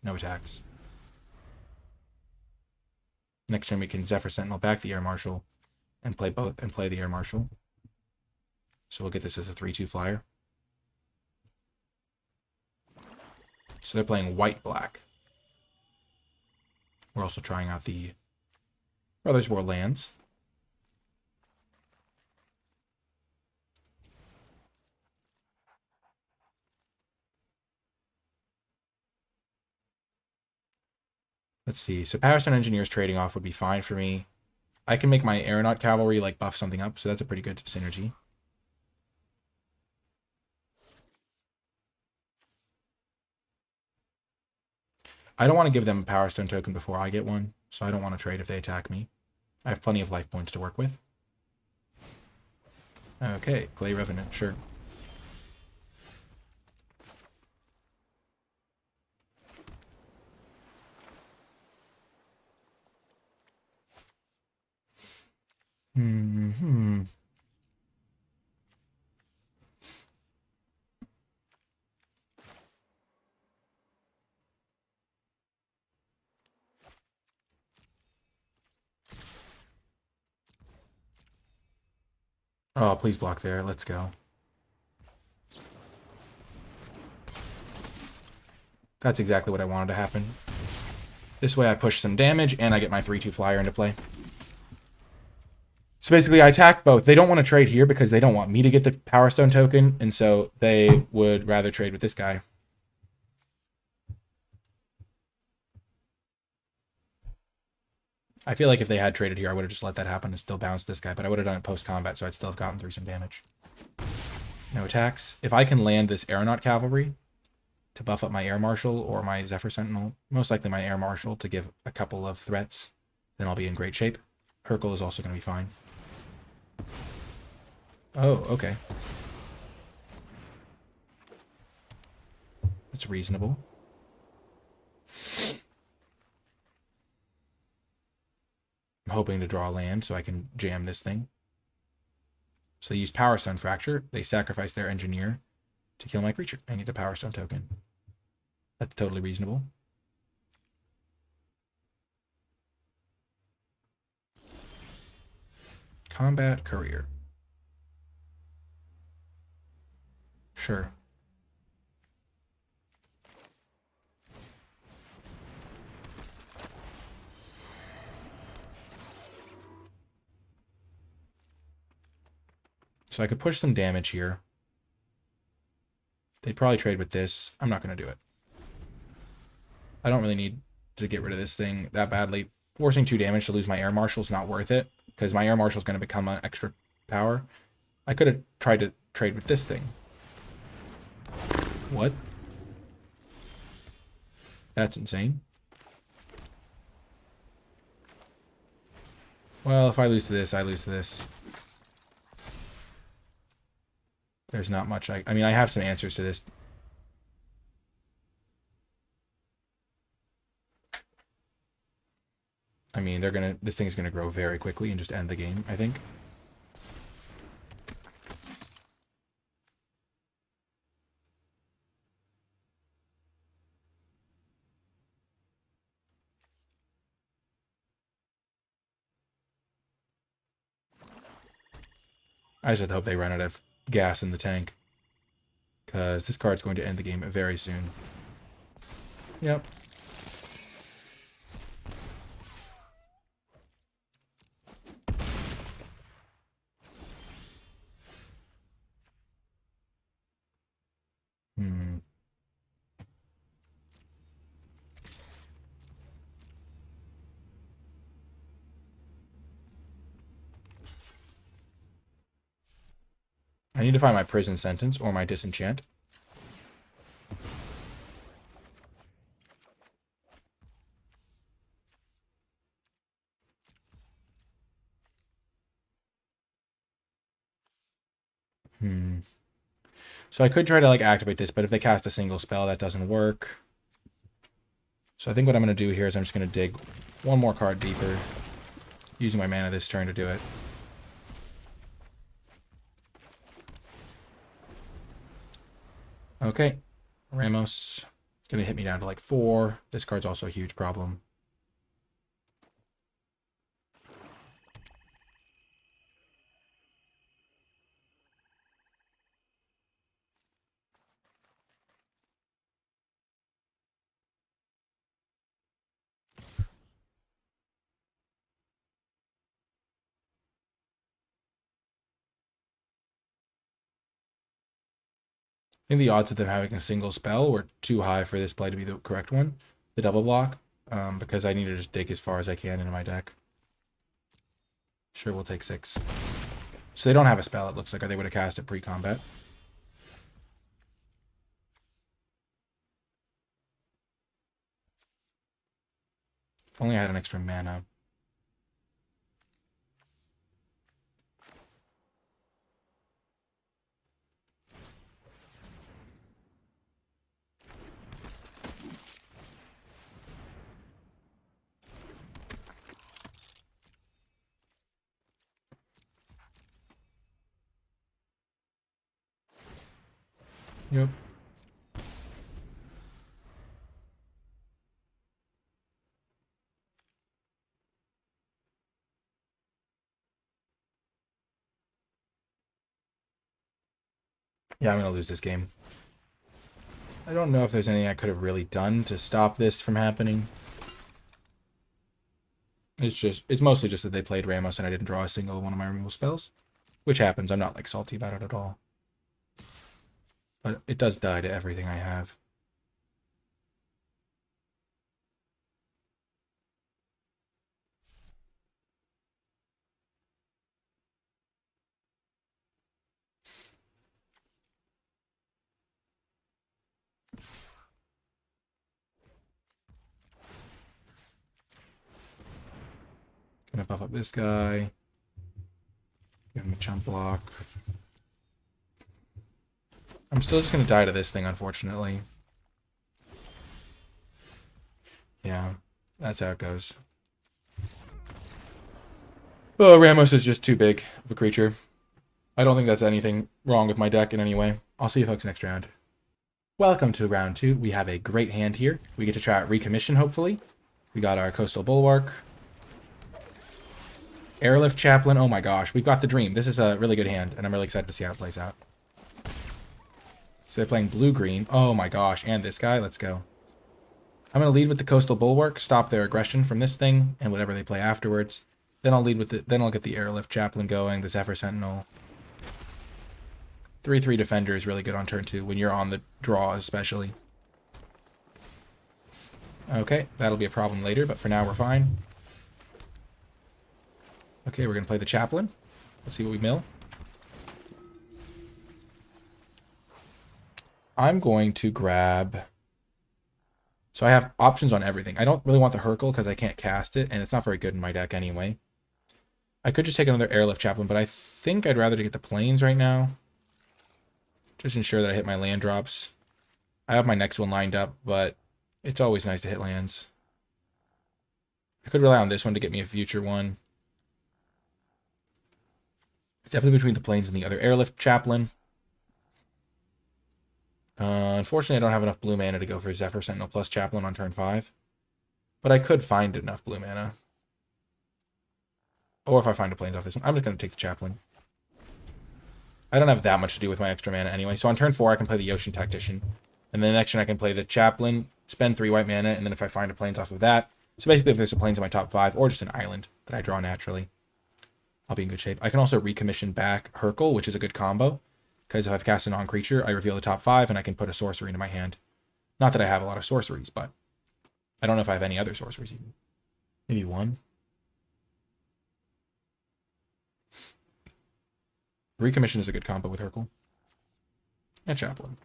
S1: No attacks. Next turn, we can Zephyr Sentinel back the Air Marshal and play both and play the Air Marshal. So we'll get this as a 3/2 flyer. So they're playing white-black. We're also trying out the Brothers War lands. Let's see. So Power Stone Engineers trading off would be fine for me. I can make my Aeronaut Cavalry like buff something up, so that's a pretty good synergy. I don't want to give them a Power Stone token before I get one, so I don't want to trade if they attack me. I have plenty of life points to work with. Okay, Clay Revenant, sure. Oh, please block there. Let's go. That's exactly what I wanted to happen. This way I push some damage, and I get my 3/2 flyer into play. So basically, I attack both. They don't want to trade here because they don't want me to get the Power Stone token, and so they would rather trade with this guy. I feel like if they had traded here, I would have just let that happen and still bounced this guy, but I would have done it post-combat, so I'd still have gotten through some damage. No attacks. If I can land this Aeronaut Cavalry to buff up my Air Marshal or my Zephyr Sentinel, most likely my Air Marshal to give a couple of threats, then I'll be in great shape. Hercule is also going to be fine. Oh, okay. That's reasonable. I'm hoping to draw land so I can jam this thing. So they use Power Stone Fracture. They sacrifice their Engineer to kill my creature. I need a Power Stone token. That's totally reasonable. Combat Courier. Sure. So I could push some damage here. They'd probably trade with this. I'm not going to do it. I don't really need to get rid of this thing that badly. Forcing 2 damage to lose my Air Marshal is not worth it, because my Air Marshal is going to become an extra power. I could have tried to trade with this thing. What? That's insane. Well, if I lose to this, I lose to this. There's not much I mean, I have some answers to this. I mean, this thing's gonna grow very quickly and just end the game, I think. I just hope they run out of gas in the tank. Because this card's going to end the game very soon. Yep. Hmm. I need to find my prison sentence or my disenchant. So I could try to like activate this, but if they cast a single spell, that doesn't work. So I think what I'm going to do here is I'm just going to dig one more card deeper, using my mana this turn to do it. Okay, Ramos. It's going to hit me down to like 4. This card's also a huge problem. I think the odds of them having a single spell were too high for this play to be the correct one, the double block, because I need to just dig as far as I can into my deck. Sure, we'll take 6. So they don't have a spell, it looks like, or they would have cast it pre-combat. If only I had an extra mana. Yep. Yeah, I'm going to lose this game. I don't know if there's anything I could have really done to stop this from happening. It's mostly just that they played Ramos and I didn't draw a single one of my removal spells. Which happens, I'm not like salty about it at all. But it does die to everything I have. Gonna buff up this guy. Give him a chump block. I'm still just gonna die to this thing, unfortunately. Yeah, that's how it goes. Oh, Ramos is just too big of a creature. I don't think that's anything wrong with my deck in any way. I'll see you folks next round. Welcome to round 2. We have a great hand here. We get to try out Recommission, hopefully. We got our Coastal Bulwark. Airlift Chaplain. Oh my gosh, we've got the dream. This is a really good hand, and I'm really excited to see how it plays out. So they're playing blue-green. Oh my gosh, and this guy. Let's go. I'm going to lead with the Coastal Bulwark, stop their aggression from this thing, and whatever they play afterwards. Then I'll lead with it. Then I'll get the Airlift Chaplain going, the Zephyr Sentinel. 3/3 Defender is really good on turn 2, when you're on the draw especially. Okay, that'll be a problem later, but for now we're fine. Okay, we're going to play the Chaplain. Let's see what we mill. I'm going to grab... So I have options on everything. I don't really want the Hercule because I can't cast it, and it's not very good in my deck anyway. I could just take another Airlift Chaplain, but I think I'd rather get the Plains right now. Just ensure that I hit my land drops. I have my next one lined up, but it's always nice to hit lands. I could rely on this one to get me a future one. It's definitely between the Plains and the other Airlift Chaplain. Unfortunately, I don't have enough blue mana to go for Zephyr Sentinel plus Chaplain on turn 5. But I could find enough blue mana. Or if I find a Plains off this one. I'm just going to take the Chaplain. I don't have that much to do with my extra mana anyway. So on turn 4, I can play the Ocean Tactician. And then the next turn, I can play the Chaplain, spend 3 white mana, and then if I find a plains off of that. So basically, if there's a plains in my top 5, or just an island that I draw naturally, I'll be in good shape. I can also recommission back Hercule, which is a good combo. Because if I've cast a non-creature, I reveal the top 5, and I can put a sorcery into my hand. Not that I have a lot of sorceries, but I don't know if I have any other sorceries even. Maybe one. Recommission is a good combo with Hercule. And Chaplain.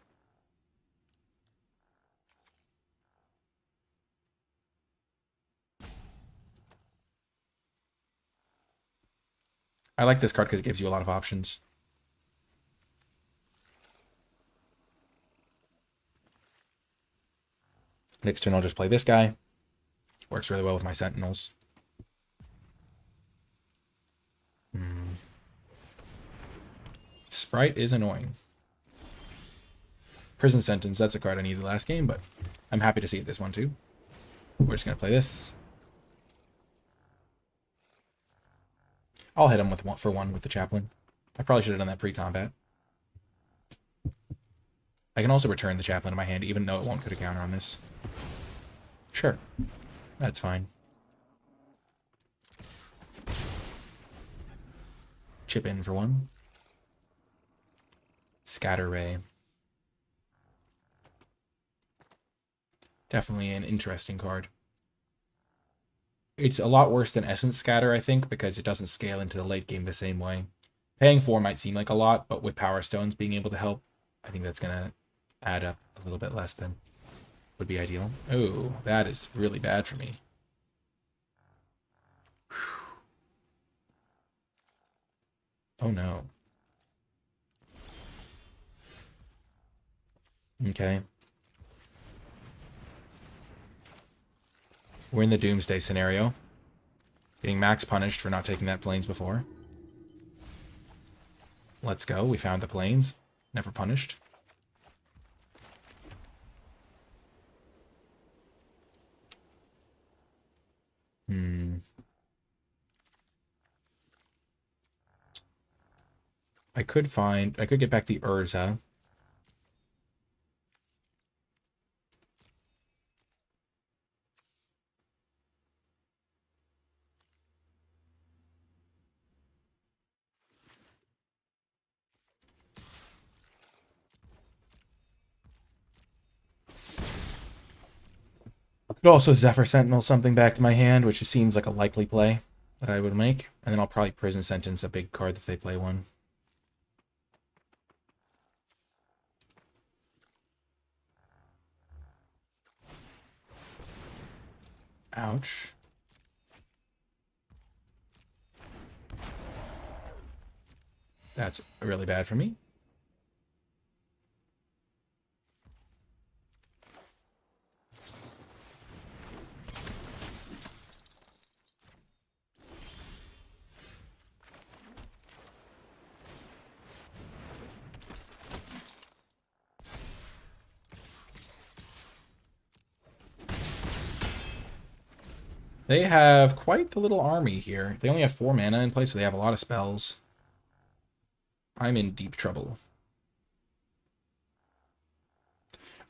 S1: I like this card because it gives you a lot of options. Next turn, I'll just play this guy. Works really well with my Sentinels. Sprite is annoying. Prison Sentence, that's a card I needed last game, but I'm happy to see it this one too. We're just going to play this. I'll hit him with one for one with the Chaplain. I probably should have done that pre-combat. I can also return the Chaplain to my hand, even though it won't put a counter on this. Sure. That's fine. Chip in for one. Scatter Ray. Definitely an interesting card. It's a lot worse than Essence Scatter, I think, because it doesn't scale into the late game the same way. Paying 4 might seem like a lot, but with Power Stones being able to help, I think that's going to add up a little bit less than would be ideal. Oh, that is really bad for me. Oh no. Okay. We're in the Doomsday scenario. Getting max punished for not taking that plains before. Let's go. We found the plains. Never punished. I could get back the Urza. Could also Zephyr Sentinel something back to my hand, which seems like a likely play that I would make. And then I'll probably Prison Sentence a big card that they play one. Ouch. That's really bad for me. They have quite the little army here. They only have 4 mana in place, so they have a lot of spells. I'm in deep trouble.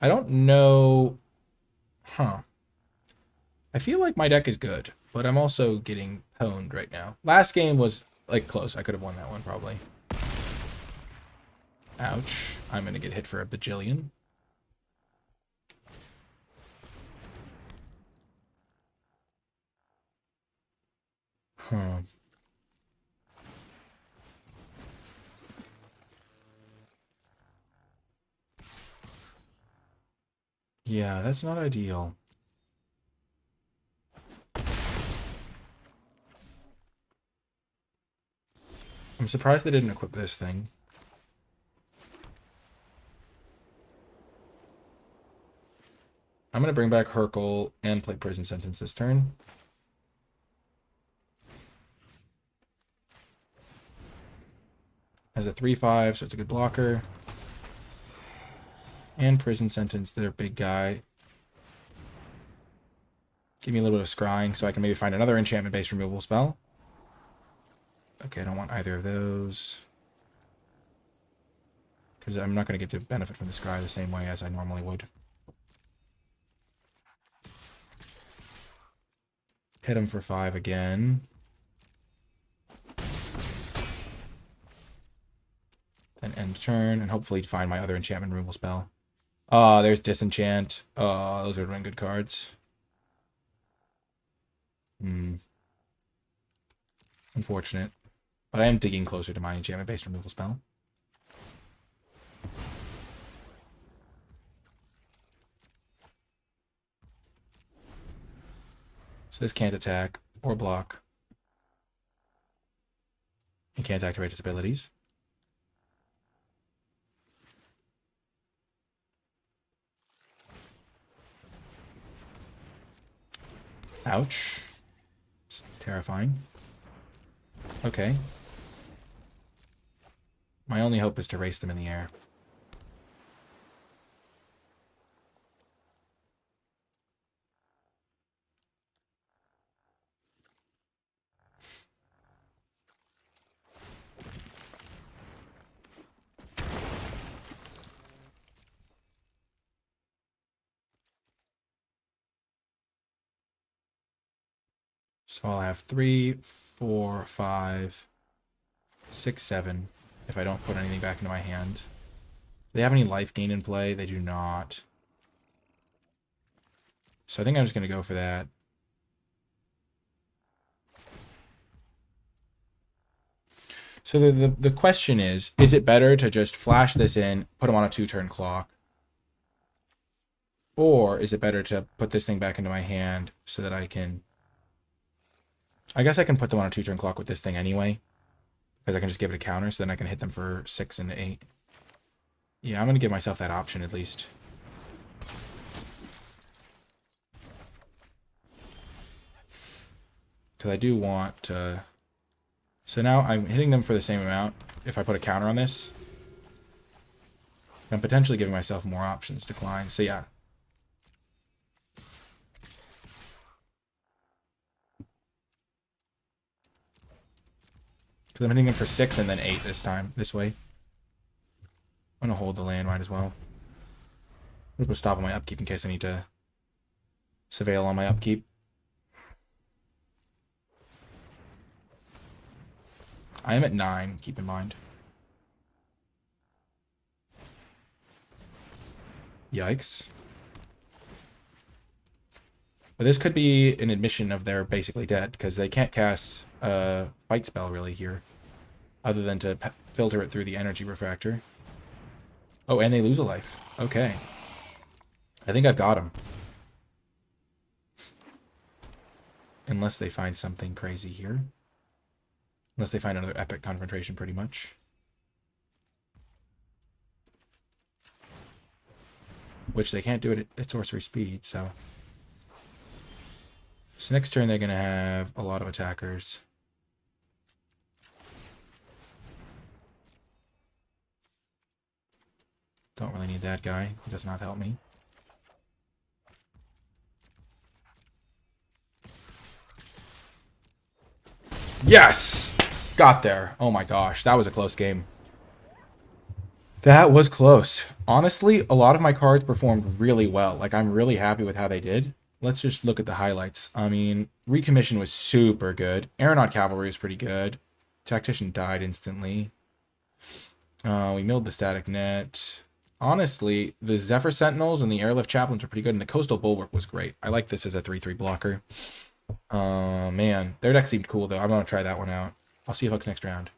S1: I don't know... Huh. I feel like my deck is good, but I'm also getting pwned right now. Last game was, like, close. I could have won that one, probably. Ouch. I'm going to get hit for a bajillion. Huh. Yeah, that's not ideal. I'm surprised they didn't equip this thing. I'm going to bring back Hercule and play Prison Sentence this turn. Has a 3/5, so it's a good blocker. And Prison Sentence, their big guy. Give me a little bit of scrying so I can maybe find another enchantment-based removal spell. Okay, I don't want either of those. because I'm not going to get to benefit from this guy the same way as I normally would. Hit him for 5 again. Then end turn, and hopefully find my other enchantment removal spell. There's Disenchant. Those are good cards. Unfortunate. But I am digging closer to my enchantment-based removal spell. So this can't attack or block. It can't activate its abilities. Ouch. It's terrifying. Okay. My only hope is to race them in the air. So I'll have 3, 4, 5, 6, 7 if I don't put anything back into my hand. Do they have any life gain in play? They do not. So I think I'm just going to go for that. So the question is it better to just flash this in, put them on a 2-turn clock? Or is it better to put this thing back into my hand so that I can... I guess I can put them on a 2-turn clock with this thing anyway. Because I can just give it a counter, so then I can hit them for 6 and 8. Yeah, I'm going to give myself that option at least. Because I do want to... So now I'm hitting them for the same amount if I put a counter on this. I'm potentially giving myself more options to decline. So yeah. Because I'm hitting them for 6 and then 8 this time, this way. I'm going to hold the land, might as well. I'm going to go stop on my upkeep in case I need to surveil on my upkeep. I am at 9, keep in mind. Yikes. But this could be an admission of they're basically dead, because they can't cast a fight spell really here, other than to filter it through the energy refractor. Oh, and they lose a life. Okay. I think I've got them. Unless they find something crazy here. Unless they find another epic confrontation, pretty much. Which they can't do it at sorcery speed, so... So next turn they're going to have a lot of attackers. Don't really need that guy. He does not help me. Yes! Got there. Oh my gosh, that was a close game. That was close. Honestly, a lot of my cards performed really well. Like, I'm really happy with how they did. Let's just look at the highlights. I mean, Recommission was super good. Aeronaut Cavalry was pretty good. Tactician died instantly. We milled the Static Net. Honestly, the Zephyr Sentinels and the Airlift Chaplains were pretty good, and the Coastal Bulwark was great. I like this as a 3/3 blocker. Man, their deck seemed cool, though. I'm going to try that one out. I'll see you folks next round.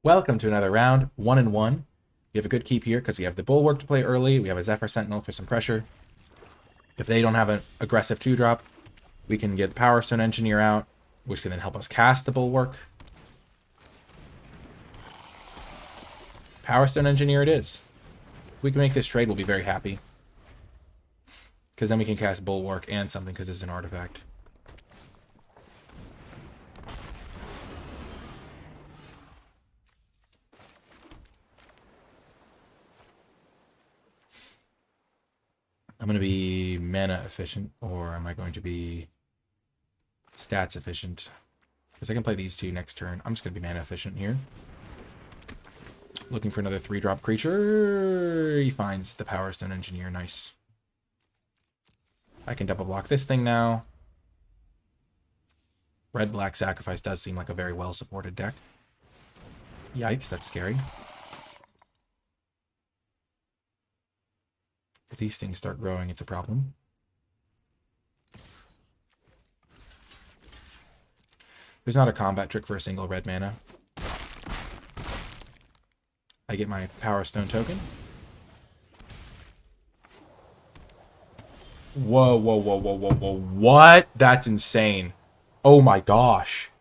S1: Welcome to another round, 1-1. We have a good keep here because we have the Bulwark to play early. We have a Zephyr Sentinel for some pressure. If they don't have an aggressive 2-drop, we can get the Power Stone Engineer out, which can then help us cast the Bulwark. Power Stone Engineer it is. If we can make this trade, we'll be very happy. Because then we can cast Bulwark and something because this is an artifact. I'm going to be mana efficient, or am I going to be stats efficient? Because I can play these two next turn. I'm just going to be mana efficient here. Looking for another 3-drop creature. He finds the Power Stone Engineer. Nice. I can double block this thing now. Red-black sacrifice does seem like a very well-supported deck. Yikes, that's scary. If these things start growing, it's a problem. There's not a combat trick for a single red mana. I get my Power Stone token. Whoa, whoa, whoa, whoa, whoa, whoa. What? That's insane. Oh my gosh.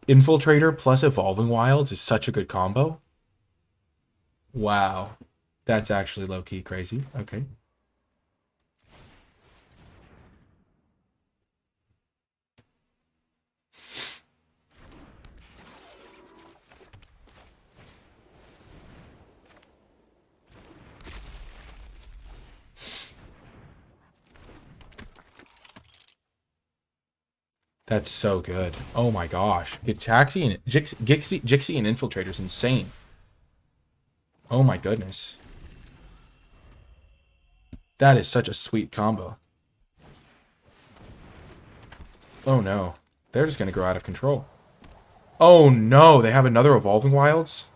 S1: Infiltrator plus Evolving Wilds is such a good combo. Wow. That's actually low-key crazy. Okay. That's so good. Oh my gosh. Gitaxi and Jixie and Infiltrator's insane. Oh my goodness. That is such a sweet combo. Oh no. They're just going to grow out of control. Oh no, they have another Evolving Wilds?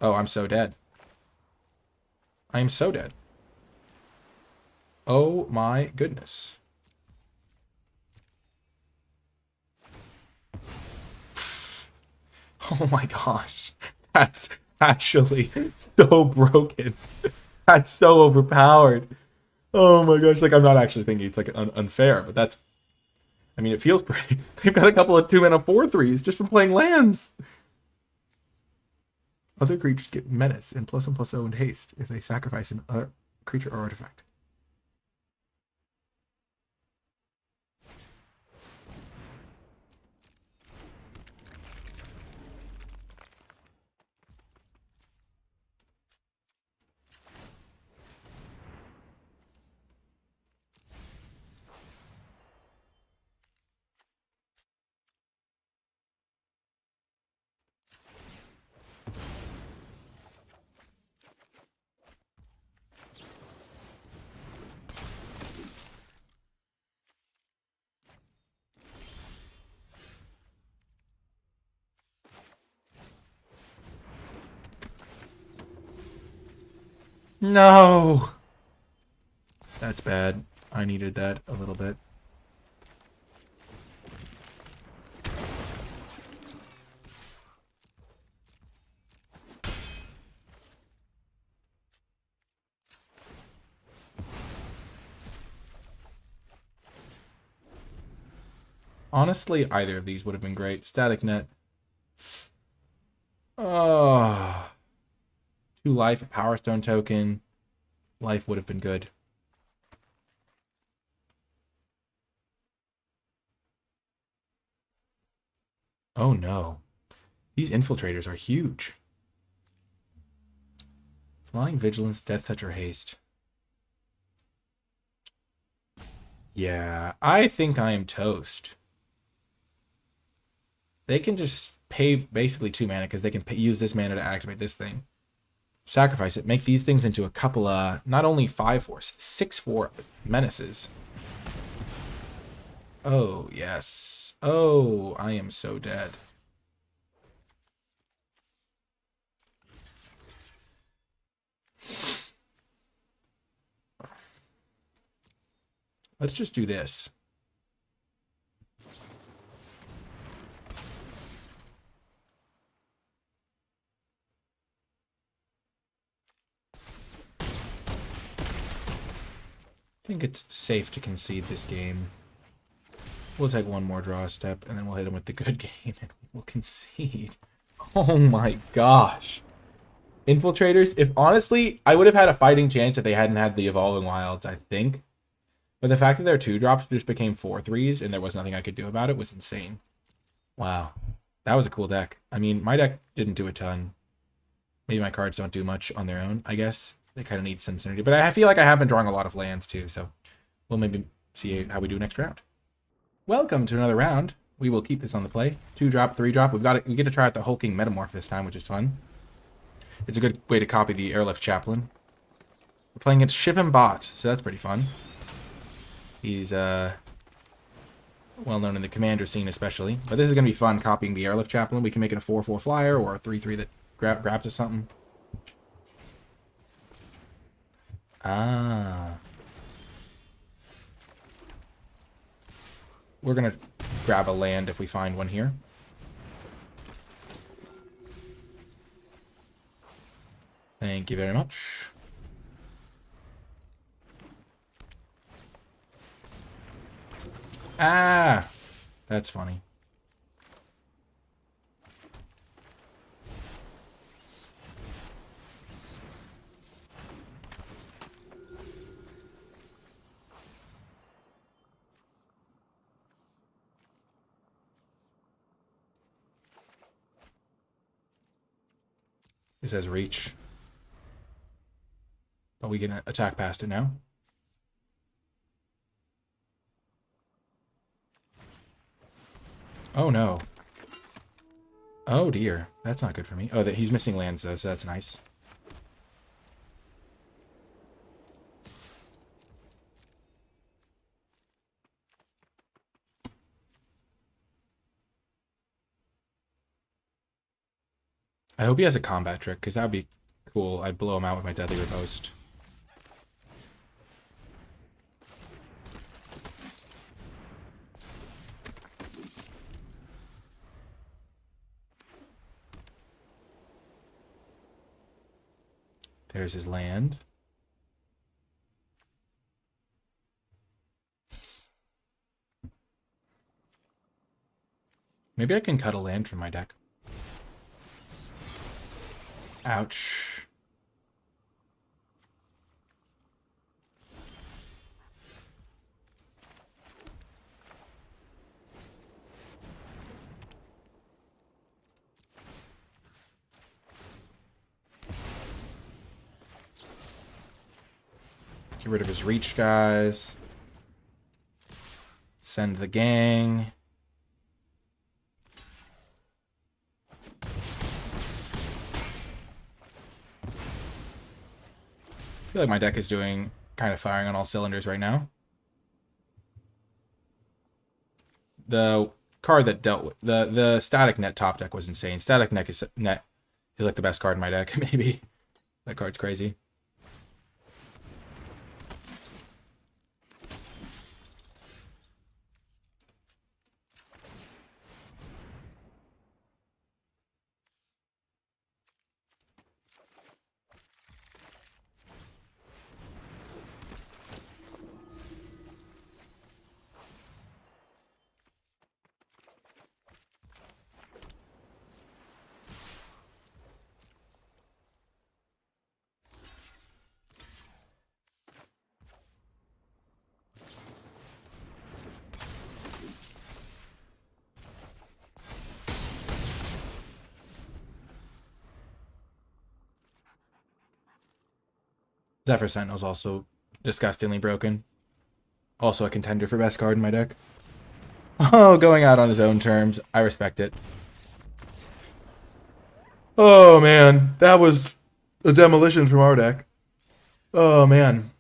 S1: Oh, I'm so dead. I am so dead. Oh my goodness. Oh my gosh. That's actually so broken. That's so overpowered. Oh my gosh. Like, I'm not actually thinking it's like unfair, but that's... I mean, it feels pretty... They've got a couple of 2-mana 4/3s just from playing lands. Other creatures get menace and +1/+0 and haste if they sacrifice an other creature or artifact. No! That's bad. I needed that a little bit. Honestly, either of these would have been great. Static Net. Oh. 2 life, a Power Stone token. Life would have been good. Oh no. These infiltrators are huge. Flying Vigilance, Death Touch, or Haste. Yeah, I think I am toast. They can just pay basically 2 mana because they can use this mana to activate this thing. Sacrifice it. Make these things into a couple of not only 5/4, 6/4 menaces. Oh, yes. Oh, I am so dead. Let's just do this. I think it's safe to concede this game. We'll take one more draw step, and then we'll hit him with the good game, and we'll concede. Oh my gosh. Infiltrators, if honestly, I would have had a fighting chance if they hadn't had the Evolving Wilds, I think. But the fact that their 2-drops just became 4/3s, and there was nothing I could do about it, was insane. Wow. That was a cool deck. I mean, my deck didn't do a ton. Maybe my cards don't do much on their own, I guess. They kind of need some synergy. But I feel like I have been drawing a lot of lands too, so we'll maybe see how we do next round. Welcome to another round. we will keep this on the play. 2-drop, 3-drop. We get to try out the hulking metamorph this time, which is fun. It's a good way to copy the airlift chaplain. We're playing against Shivim Bot, so that's pretty fun. He's well known in the commander scene especially. But this is going to be fun copying the airlift chaplain. We can make it a 4/4 flyer or a 3/3 that grabs us something. Ah. We're going to grab a land if we find one here. Thank you very much. Ah! That's funny. It says reach. But we can attack past it now. Oh no. Oh dear. That's not good for me. Oh, he's missing lands though, so that's nice. I hope he has a combat trick, because that would be cool. I'd blow him out with my Deadly Riposte. There's his land. Maybe I can cut a land from my deck. Ouch. Get rid of his reach, guys. Send the gang. I feel like my deck is doing kind of firing on all cylinders right now. The card that dealt with the Static Net top deck was insane. Static Net is like the best card in my deck, maybe. That card's crazy. Zephyr Sentinel's also disgustingly broken. Also a contender for best card in my deck. Oh, going out on his own terms. I respect it. Oh, man. That was a demolition from our deck. Oh, man.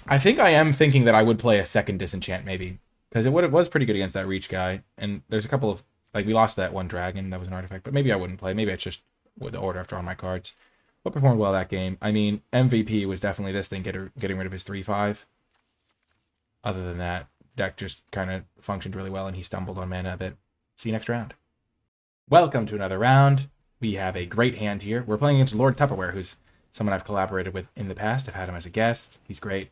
S1: I think I am thinking that I would play a second Disenchant, maybe. Because it was pretty good against that Reach guy. And there's a couple of... Like, we lost that one Dragon. That was an artifact. But maybe I wouldn't play. Maybe it's just with the order after all my cards. What performed well that game? I mean, MVP was definitely this thing, getting rid of his 3/5. Other than that, deck just kind of functioned really well, and he stumbled on mana a bit. See you next round. Welcome to another round. We have a great hand here. We're playing against Lord Tupperware, who's someone I've collaborated with in the past. I've had him as a guest. He's great.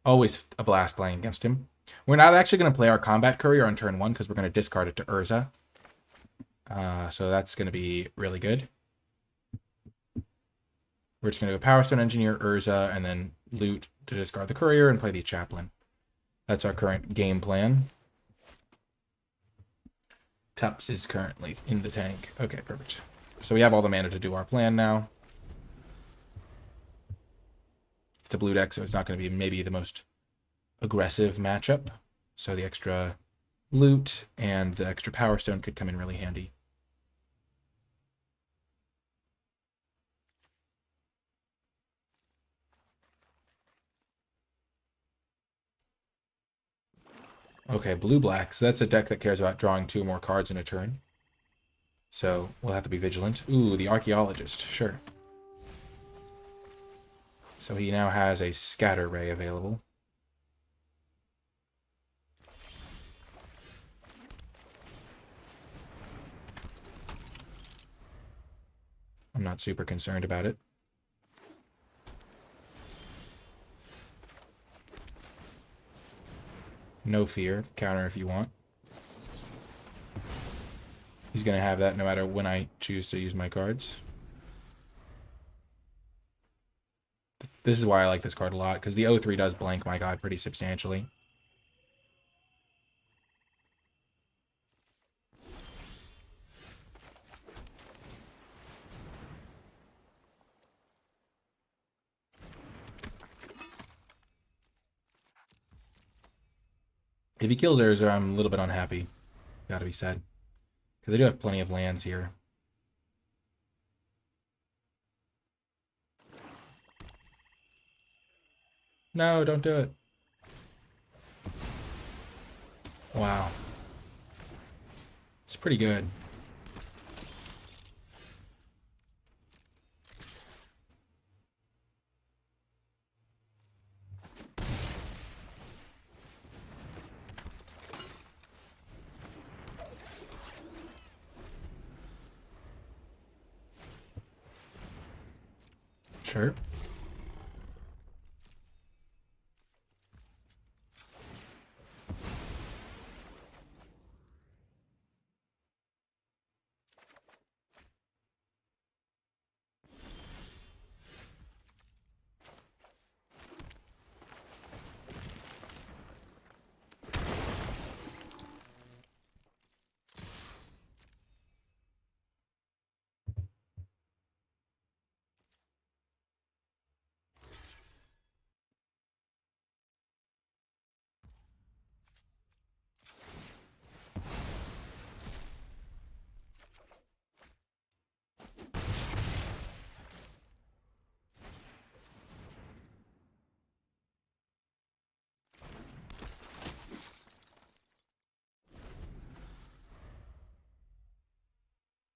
S1: Always a blast playing against him. We're not actually going to play our Combat Courier on turn 1, because we're going to discard it to Urza. So that's going to be really good. We're just going to go Power Stone Engineer, Urza, and then loot to discard the Courier and play the Chaplain. That's our current game plan. Tups is currently in the tank. Okay, perfect. So we have all the mana to do our plan now. It's a blue deck, so it's not going to be maybe the most aggressive matchup. So the extra loot, and the extra power stone could come in really handy. Okay, blue-black. So that's a deck that cares about drawing 2 or more cards in a turn. So we'll have to be vigilant. Ooh, the Archaeologist. Sure. So he now has a Scatter Ray available. I'm not super concerned about it. No fear. Counter if you want. He's going to have that no matter when I choose to use my cards. This is why I like this card a lot, because the 0-3 does blank my guy pretty substantially. If he kills Urza, I'm a little bit unhappy. Gotta be said. Because they do have plenty of lands here. No, don't do it. Wow. It's pretty good. Sure.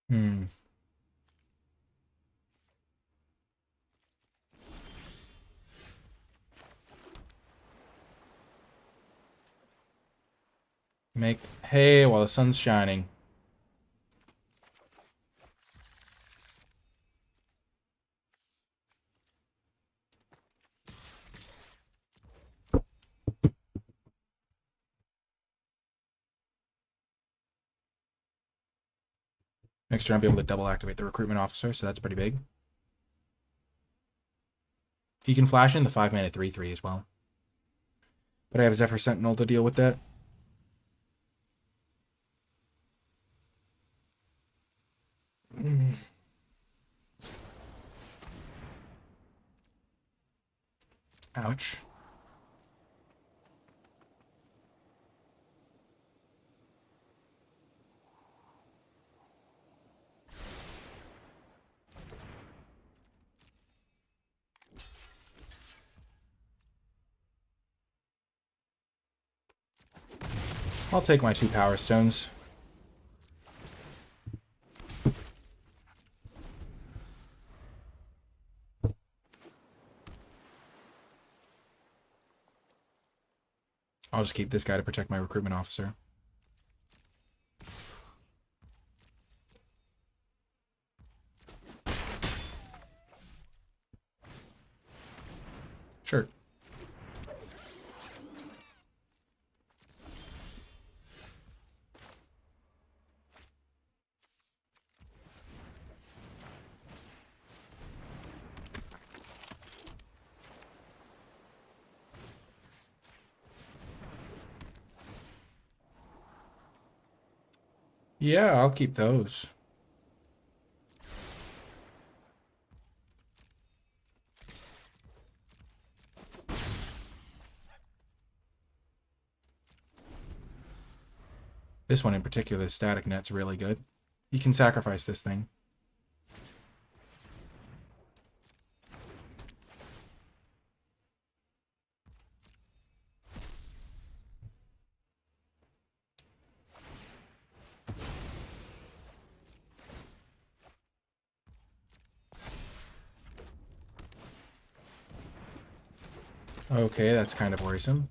S1: Hmm. Make hay while the sun's shining. Next turn, I'll be able to double activate the recruitment officer, so that's pretty big. He can flash in the 5-mana 3/3 as well. But I have Zephyr Sentinel to deal with that. Ouch. I'll take my 2 Power Stones. I'll just keep this guy to protect my recruitment officer. Sure. Yeah, I'll keep those. This one in particular, the static net's really good. You can sacrifice this thing. Okay, that's kind of worrisome.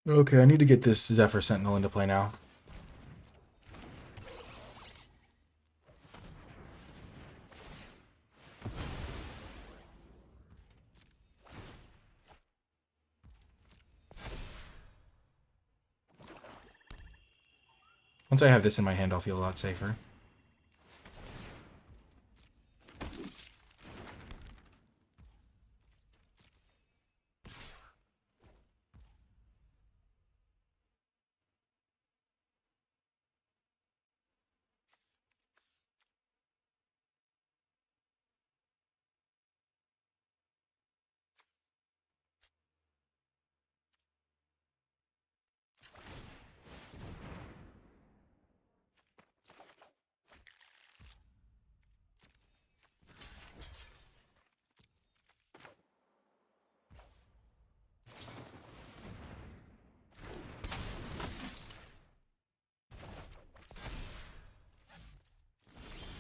S1: Okay, I need to get this Zephyr Sentinel into play now. Once I have this in my hand, I'll feel a lot safer.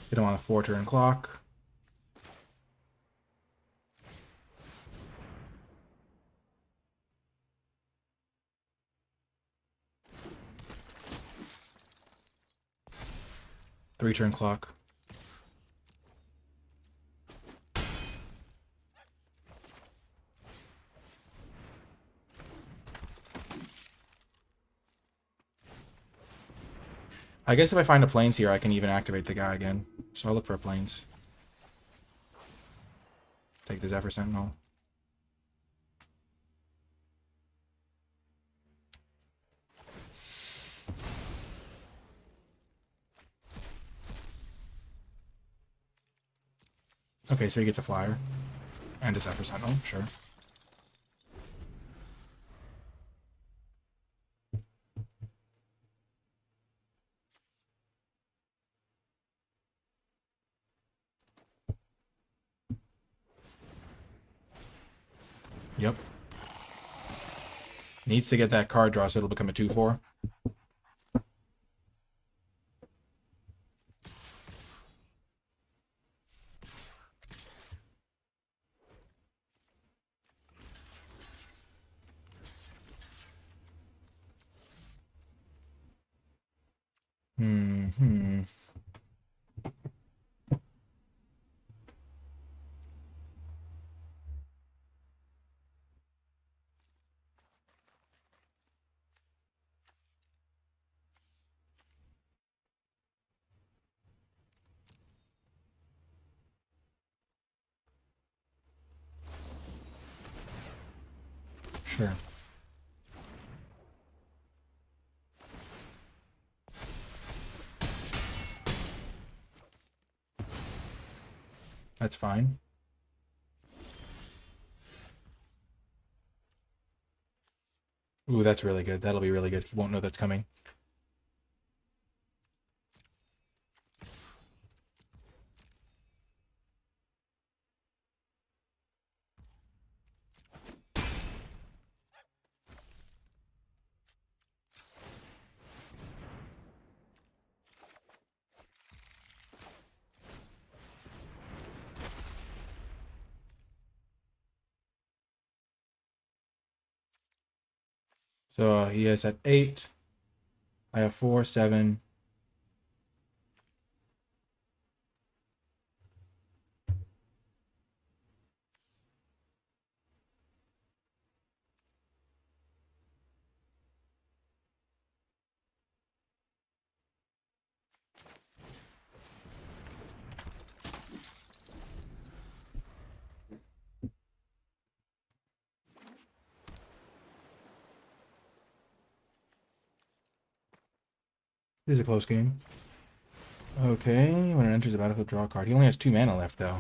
S1: Get him on a 4-turn clock. Three-turn clock. I guess if I find a plains here, I can even activate the guy again. So I'll look for a plains. Take the Zephyr Sentinel. Okay, so he gets a flyer. And a Zephyr Sentinel, sure. Yep. Needs to get that card draw so it'll become a 2/4. Hmm. Sure. That's fine. Ooh, that's really good. That'll be really good. He won't know that's coming. So he is at 8. I have 4, 7. This is a close game. Okay, when it enters the battlefield, draw a card. He only has 2 mana left, though.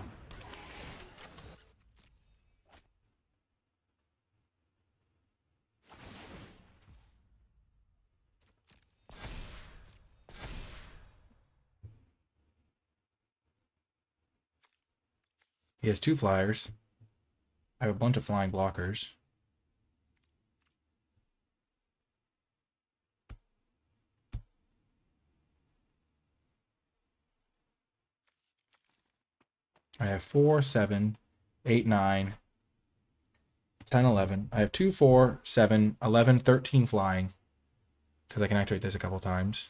S1: He has 2 flyers. I have a bunch of flying blockers. I have 4, 7, 8, 9, 10, 11. I have 2, 4, 7, 11, 13 flying. Because I can activate this a couple times.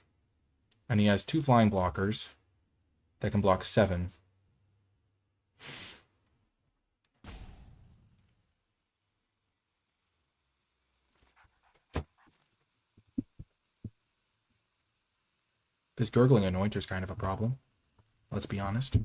S1: And he has 2 flying blockers that can block 7. This gurgling anointer is kind of a problem. Let's be honest.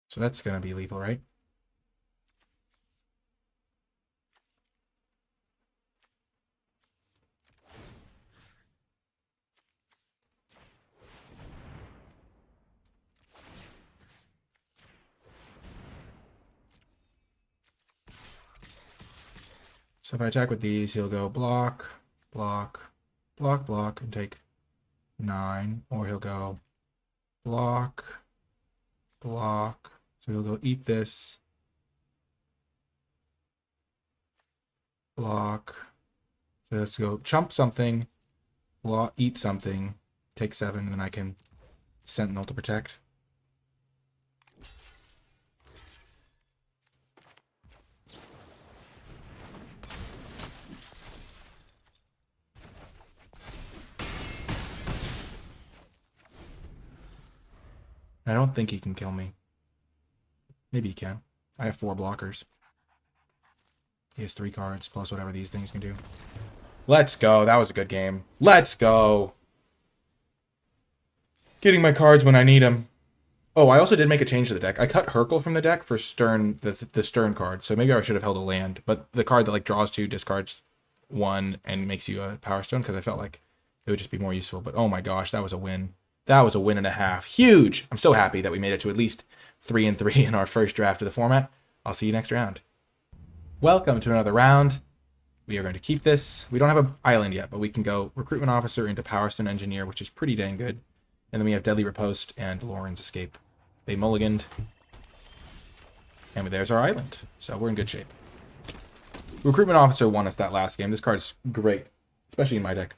S1: So that's going to be lethal, right? So if I attack with these, he'll go block, block, block, block, and take 9. Or he'll go block, block. So he'll go eat this, block. So let's go chump something, block, eat something, take 7, and then I can Sentinel to protect. I don't think he can kill me. Maybe he can. I have 4 blockers. He has 3 cards, plus whatever these things can do. Let's go. That was a good game. Let's go. Getting my cards when I need them. Oh, I also did make a change to the deck. I cut Hercule from the deck for Stern, the Stern card. So maybe I should have held a land. But the card that like draws 2, discards 1, and makes you a Power Stone, because I felt like it would just be more useful. But oh my gosh, that was a win. That was a win and a half. Huge! I'm so happy that we made it to at least 3-3 in our first draft of the format. I'll see you next round. Welcome to another round. We are going to keep this. We don't have an island yet, but we can go Recruitment Officer into Power Stone Engineer, which is pretty dang good. And then we have Deadly Riposte and Lauren's Escape. They mulliganed. And there's our island. So we're in good shape. Recruitment Officer won us that last game. This card's great, especially in my deck.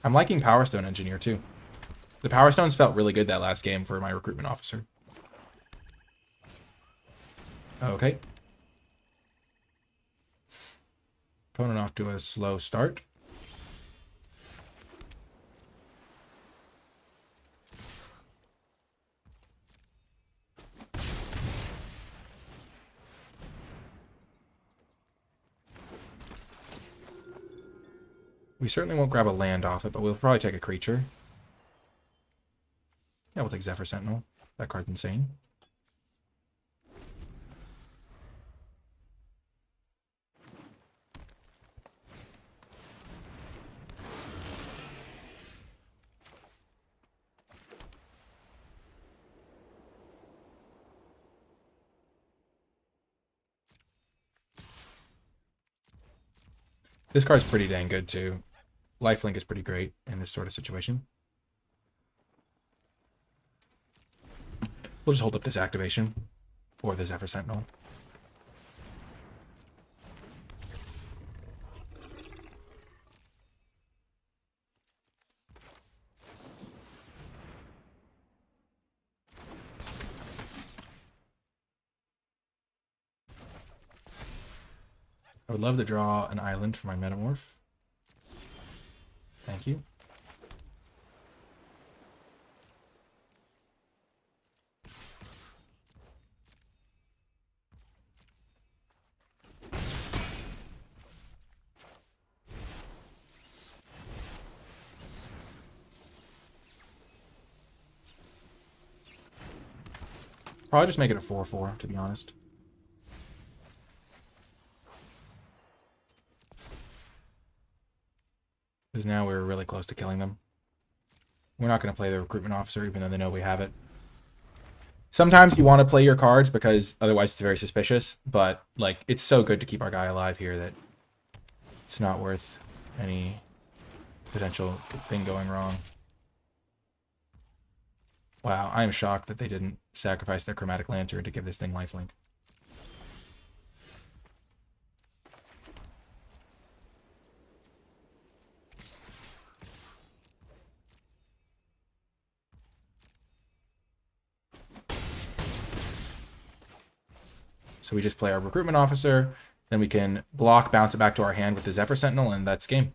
S1: I'm liking Power Stone Engineer too. The Power Stones felt really good that last game for my Recruitment Officer. Okay. Opponent off to a slow start. We certainly won't grab a land off it, but we'll probably take a creature. Yeah, we'll take Zephyr Sentinel. That card's insane. This card's pretty dang good, too. Lifelink is pretty great in this sort of situation. We'll just hold up this activation for the Zephyr Sentinel. I would love to draw an island for my Metamorph. Thank you. Probably just make it a 4/4, to be honest. Because now we're really close to killing them. We're not going to play the recruitment officer, even though they know we have it. Sometimes you want to play your cards because otherwise it's very suspicious. But, like, it's so good to keep our guy alive here that it's not worth any potential thing going wrong. Wow, I am shocked that they didn't sacrifice their Chromatic Lantern to give this thing lifelink. So we just play our recruitment officer, then we can block, bounce it back to our hand with the Zephyr Sentinel, and that's game.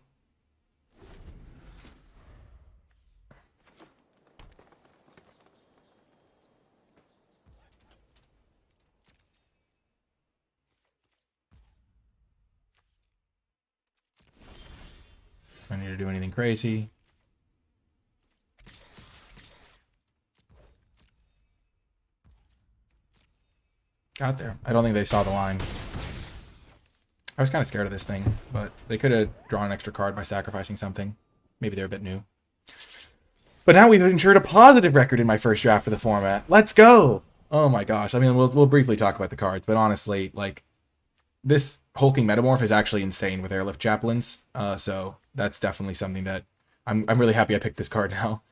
S1: I need to do anything crazy. Got there. I don't think they saw the line. I was kind of scared of this thing, but they could have drawn an extra card by sacrificing something. Maybe they're a bit new. But now we've ensured a positive record in my first draft of the format. Let's go! Oh my gosh. I mean, we'll briefly talk about the cards, but honestly, like, this hulking Metamorph is actually insane with Airlift Chaplains. So that's definitely something that I'm really happy I picked this card now.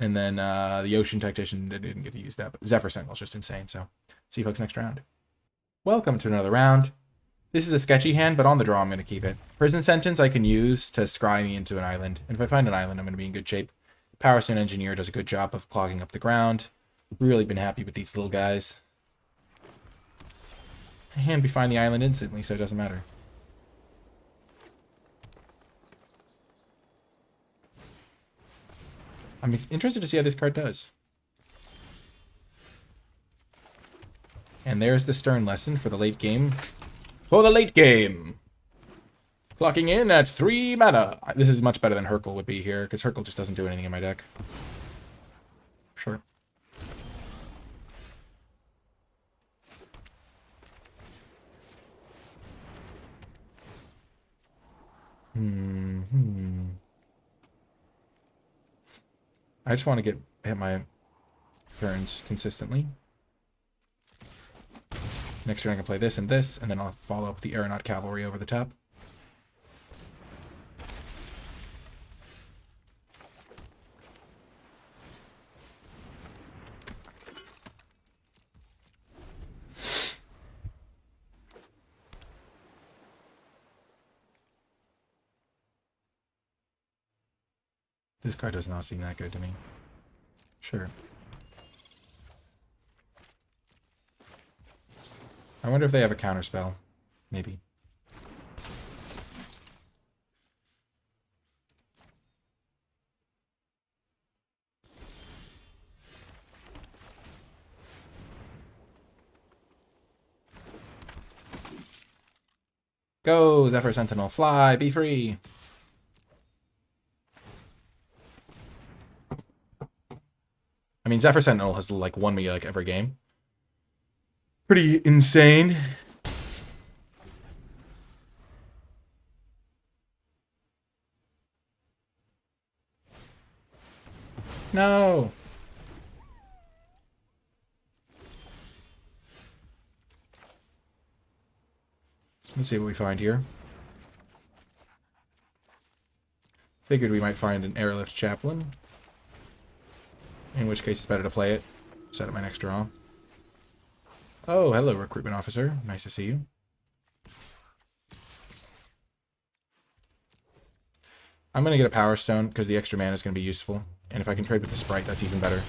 S1: And then the Ocean Tactician didn't get to use that, but Zephyr Sentinel's just insane. So see you folks next round. Welcome to another round. This is a sketchy hand, but on the draw I'm going to keep it. Prison Sentence I can use to scry me into an island. And if I find an island, I'm going to be in good shape. Power Stone Engineer does a good job of clogging up the ground. Really been happy with these little guys. And we find the island instantly, so it doesn't matter. I'm interested to see how this card does. And there's the Stern lesson for the late game. For the late game! Clocking in at 3 mana. This is much better than Hurkle would be here, because Hurkle just doesn't do anything in my deck. Sure. I just want to hit my turns consistently. Next turn I can play this, and then I'll follow up the Aeronaut Cavalry over the top. This card does not seem that good to me. Sure. I wonder if they have a counterspell. Maybe. Go, Zephyr Sentinel, fly, be free. I mean, Zephyr Sentinel has, like, won me, like, every game. Pretty insane. No. Let's see what we find here. Figured we might find an airlift chaplain. In which case it's better to play it. Set up my next draw. Oh, hello, recruitment officer. Nice to see you. I'm going to get a power stone because the extra mana is going to be useful. And if I can trade with the sprite, that's even better.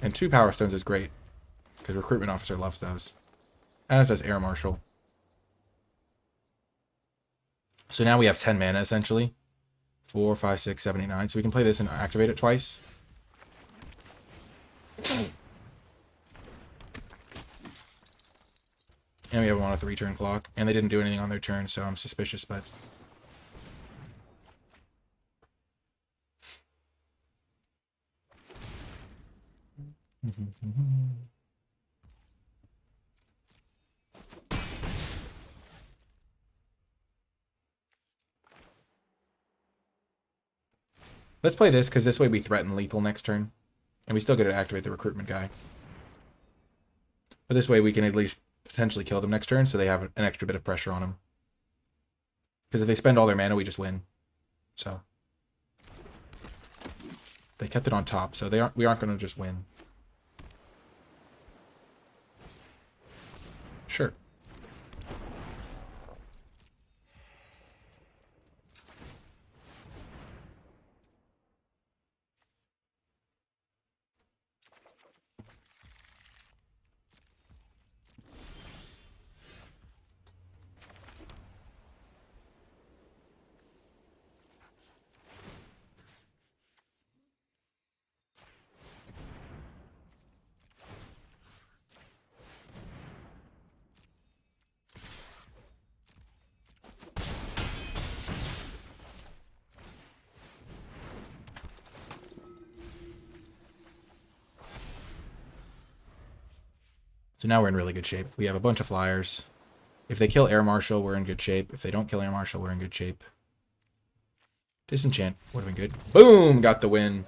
S1: And 2 power stones is great because recruitment officer loves those. As does air marshal. So now we have 10 mana essentially. 4, 5, 6, 7, 8, 9. So we can play this and activate it twice. And we have one with a 3-turn clock. And they didn't do anything on their turn, so I'm suspicious, but... Let's play this, because this way we threaten lethal next turn. And we still get to activate the recruitment guy. But this way we can at least potentially kill them next turn, so they have an extra bit of pressure on them. Because if they spend all their mana, we just win. So. They kept it on top, so we aren't going to just win. Sure. So now we're in really good shape. We have a bunch of flyers. If they kill Air Marshal, we're in good shape. If they don't kill Air Marshal, we're in good shape. Disenchant would have been good. Boom! Got the win.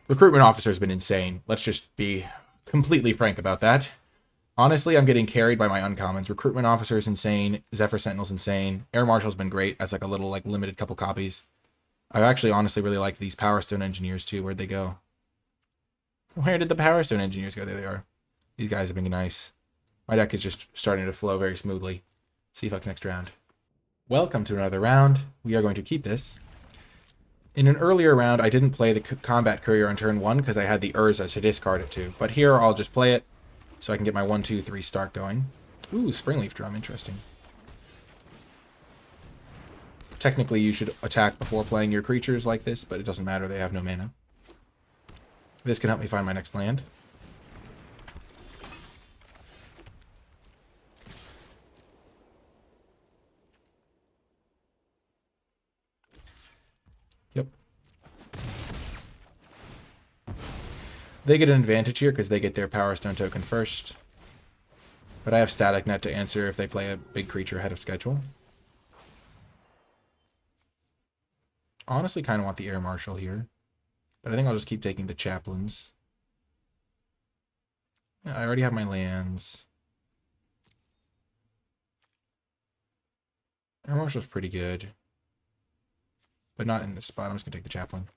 S1: Recruitment officer's been insane. Let's just be completely frank about that. Honestly, I'm getting carried by my uncommons. Recruitment officer is insane. Zephyr Sentinel's insane. Air Marshal's been great as like a little like limited couple copies. I actually honestly really like these Power Stone Engineers too. Where'd they go? Where did the Power Stone Engineers go? There they are. These guys have been nice. My deck is just starting to flow very smoothly. CFUX next round. Welcome to another round. We are going to keep this. In an earlier round, I didn't play the Combat Courier on turn 1 because I had the Urza to discard it to. But here, I'll just play it so I can get my 1, 2, 3 start going. Ooh, Springleaf Drum, interesting. Technically, you should attack before playing your creatures like this, but it doesn't matter, they have no mana. This can help me find my next land. Yep. They get an advantage here because they get their Power Stone token first. But I have Static Net to answer if they play a big creature ahead of schedule. Honestly, kind of want the Air Marshal here. But I think I'll just keep taking the Chaplains. Yeah, I already have my lands. Air Marshal's pretty good. But not in this spot. I'm just going to take the Chaplain.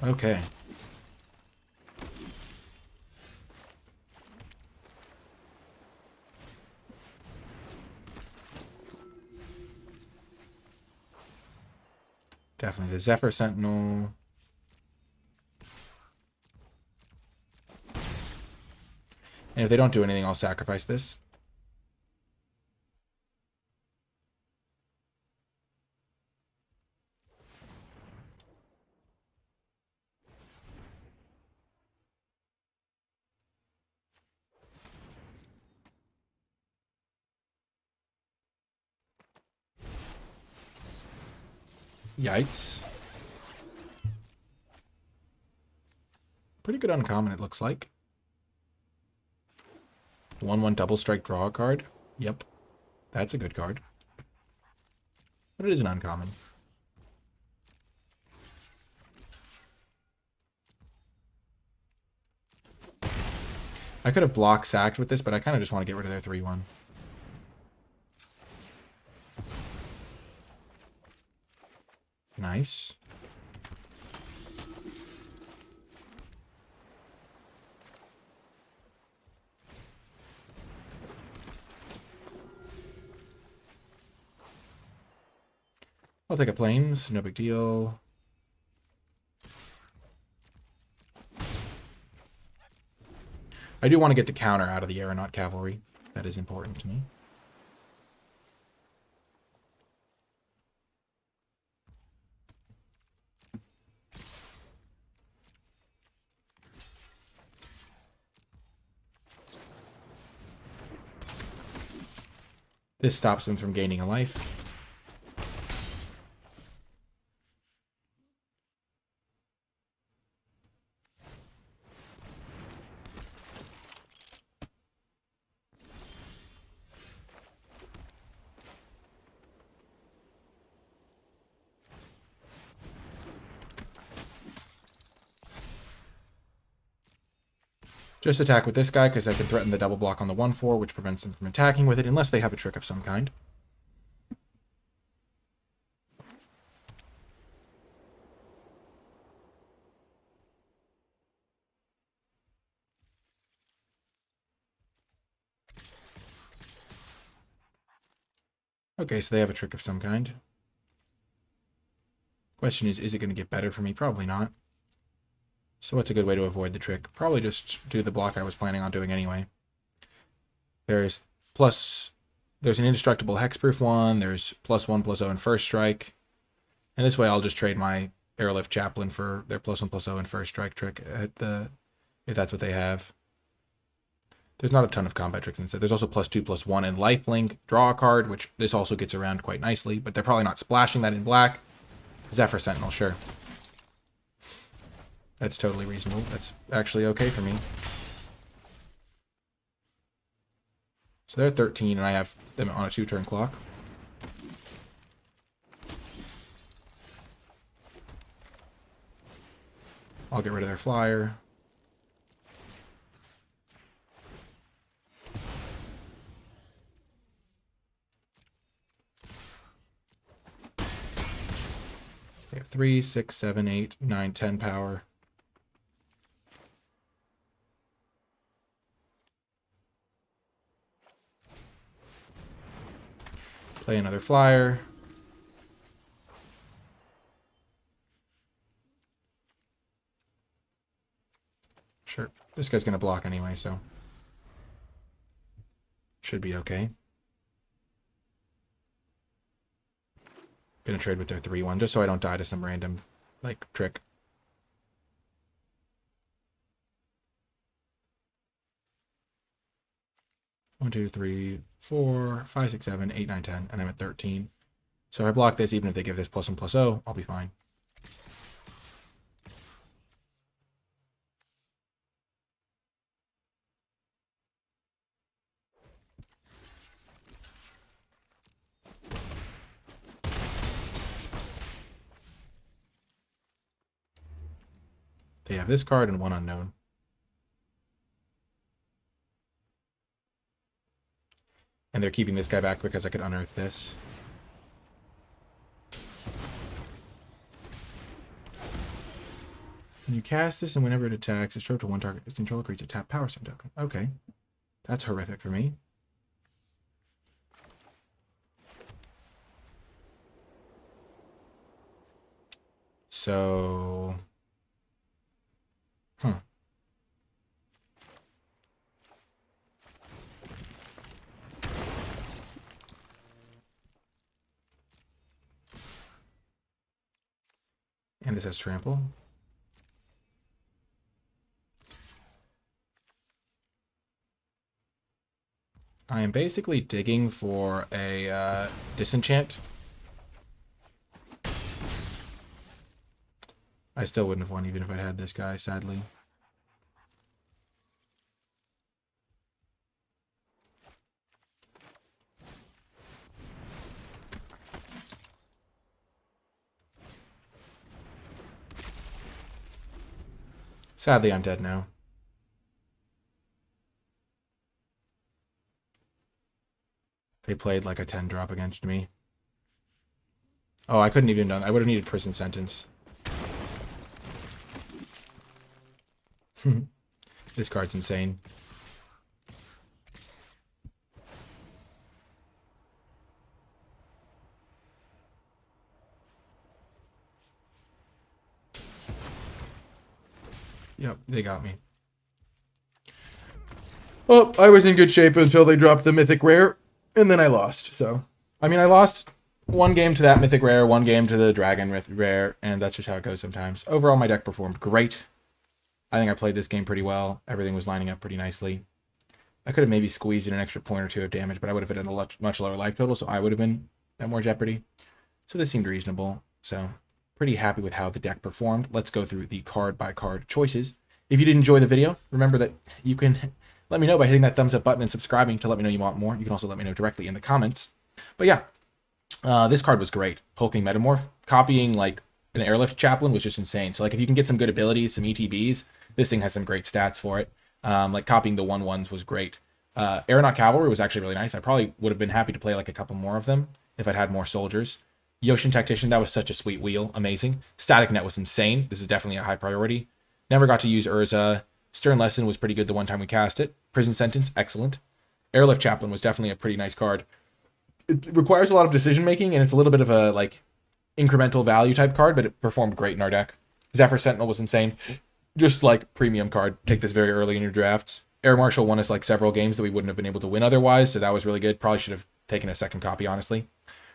S1: Okay. Definitely the Zephyr Sentinel. And if they don't do anything, I'll sacrifice this. Yikes. Pretty good uncommon, it looks like. 1/1 double strike, draw a card. Yep. That's a good card. But it is an uncommon. I could have block sacked with this, but I kind of just want to get rid of their 3-1. Nice. I'll take a planes, no big deal. I do want to get the counter out of the aeronaut cavalry. That is important to me. This stops them from gaining a life. Just attack with this guy, because I can threaten the double block on the 1-4, which prevents them from attacking with it, unless they have a trick of some kind. Okay, so they have a trick of some kind. Question is it going to get better for me? Probably not. So what's a good way to avoid the trick? Probably just do the block I was planning on doing anyway. There's an indestructible hexproof one. There's +1/+0 in first strike. And this way I'll just trade my airlift chaplain for their +1/+0 in first strike trick if that's what they have. There's not a ton of combat tricks instead. There's also +2/+1 in lifelink. Draw a card, which this also gets around quite nicely, but they're probably not splashing that in black. Zephyr Sentinel, sure. That's totally reasonable. That's actually okay for me. So they're 13, and I have them on a 2-turn clock. I'll get rid of their flyer. They have 3, 6, 7, 8, 9, 10 power. Play another flyer. Sure. This guy's going to block anyway, so should be okay. Gonna trade with their 3-1 just so I don't die to some random, like, trick. One, 2, 3, 4, 5, 6, 7, 8, 9, 10, and I'm at 13. So if I block this, even if they give this +1/+0, I'll be fine. They have this card and one unknown. And they're keeping this guy back because I could unearth this. When you cast this and whenever it attacks, it's to one target. Its controller creates a tap power stone token. Okay. That's horrific for me. So... Huh. And this has trample. I am basically digging for a disenchant. I still wouldn't have won even if I'd had this guy, sadly. Sadly, I'm dead now. They played like a 10 drop against me. Oh, I couldn't even done. I would have needed prison sentence. This card's insane. Yep, they got me. Well, I was in good shape until they dropped the mythic rare, and then I lost. So, I mean, I lost one game to that mythic rare, one game to the dragon mythic rare, and that's just how it goes sometimes. Overall, my deck performed great. I think I played this game pretty well. Everything was lining up pretty nicely. I could have maybe squeezed in an extra point or two of damage, but I would have been at a much lower life total, so I would have been at more jeopardy. So this seemed reasonable. So pretty happy with how the deck performed. Let's go through the card by card choices. If you did enjoy the video, remember that you can let me know by hitting that thumbs up button and subscribing to let me know you want more. You can also let me know directly in the comments. But yeah, this card was great. Hulking Metamorph. Copying like an Airlift Chaplain was just insane. So like if you can get some good abilities, some ETBs, this thing has some great stats for it. Like copying the 1/1s was great. Aeronaut Cavalry was actually really nice. I probably would have been happy to play like a couple more of them if I'd had more soldiers. Yoshin Tactician, that was such a sweet wheel. Amazing. Static Net was insane. This is definitely a high priority. Never got to use Urza. Stern Lesson was pretty good the one time we cast it. Prison Sentence, excellent. Airlift Chaplain was definitely a pretty nice card. It requires a lot of decision making, and it's a little bit of a like incremental value type card, but it performed great in our deck. Zephyr Sentinel was insane. Just like premium card. Take this very early in your drafts. Air Marshal won us like several games that we wouldn't have been able to win otherwise, so that was really good. Probably should have taken a second copy, honestly.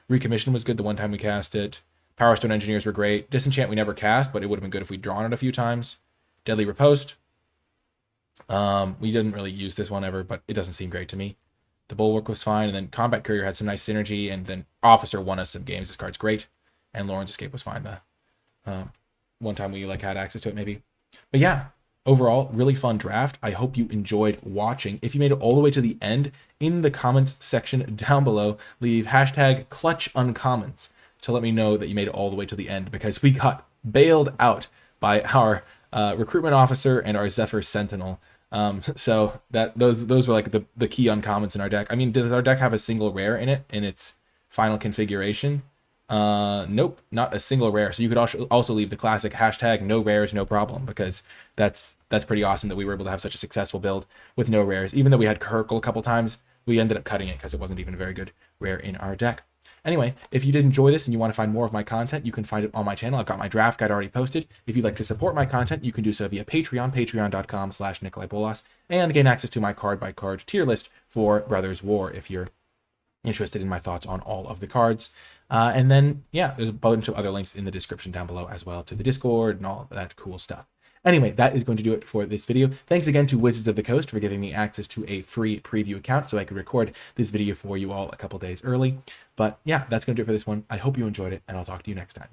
S1: Recommission was good the one time we cast it. Power Stone Engineers were great. Disenchant we never cast, but it would have been good if we'd drawn it a few times. Deadly Riposte. We didn't really use this one ever, but it doesn't seem great to me. The Bulwark was fine, and then Combat Courier had some nice synergy, and then Officer won us some games. This card's great. And Lauren's Escape was fine. The one time we like had access to it, maybe. But yeah, overall, really fun draft. I hope you enjoyed watching. If you made it all the way to the end, in the comments section down below, leave hashtag #ClutchUncommons to let me know that you made it all the way to the end, because we got bailed out by our recruitment officer and our Zephyr Sentinel. So that those were like the key uncommons in our deck. I mean, does our deck have a single rare in it in its final configuration? Nope, not a single rare. So you could also leave the classic hashtag no rares, no problem, because that's pretty awesome that we were able to have such a successful build with no rares. Even though we had Kurkle a couple times, we ended up cutting it because it wasn't even a very good rare in our deck. Anyway, if you did enjoy this and you want to find more of my content, you can find it on my channel. I've got my draft guide already posted. If you'd like to support my content, you can do so via Patreon, patreon.com/NicolaiBolas, and gain access to my card-by-card tier list for Brothers War if you're interested in my thoughts on all of the cards. And then, yeah, there's a bunch of other links in the description down below as well to the Discord and all of that cool stuff. Anyway, that is going to do it for this video. Thanks again to Wizards of the Coast for giving me access to a free preview account so I could record this video for you all a couple days early. But yeah, that's going to do it for this one. I hope you enjoyed it, and I'll talk to you next time.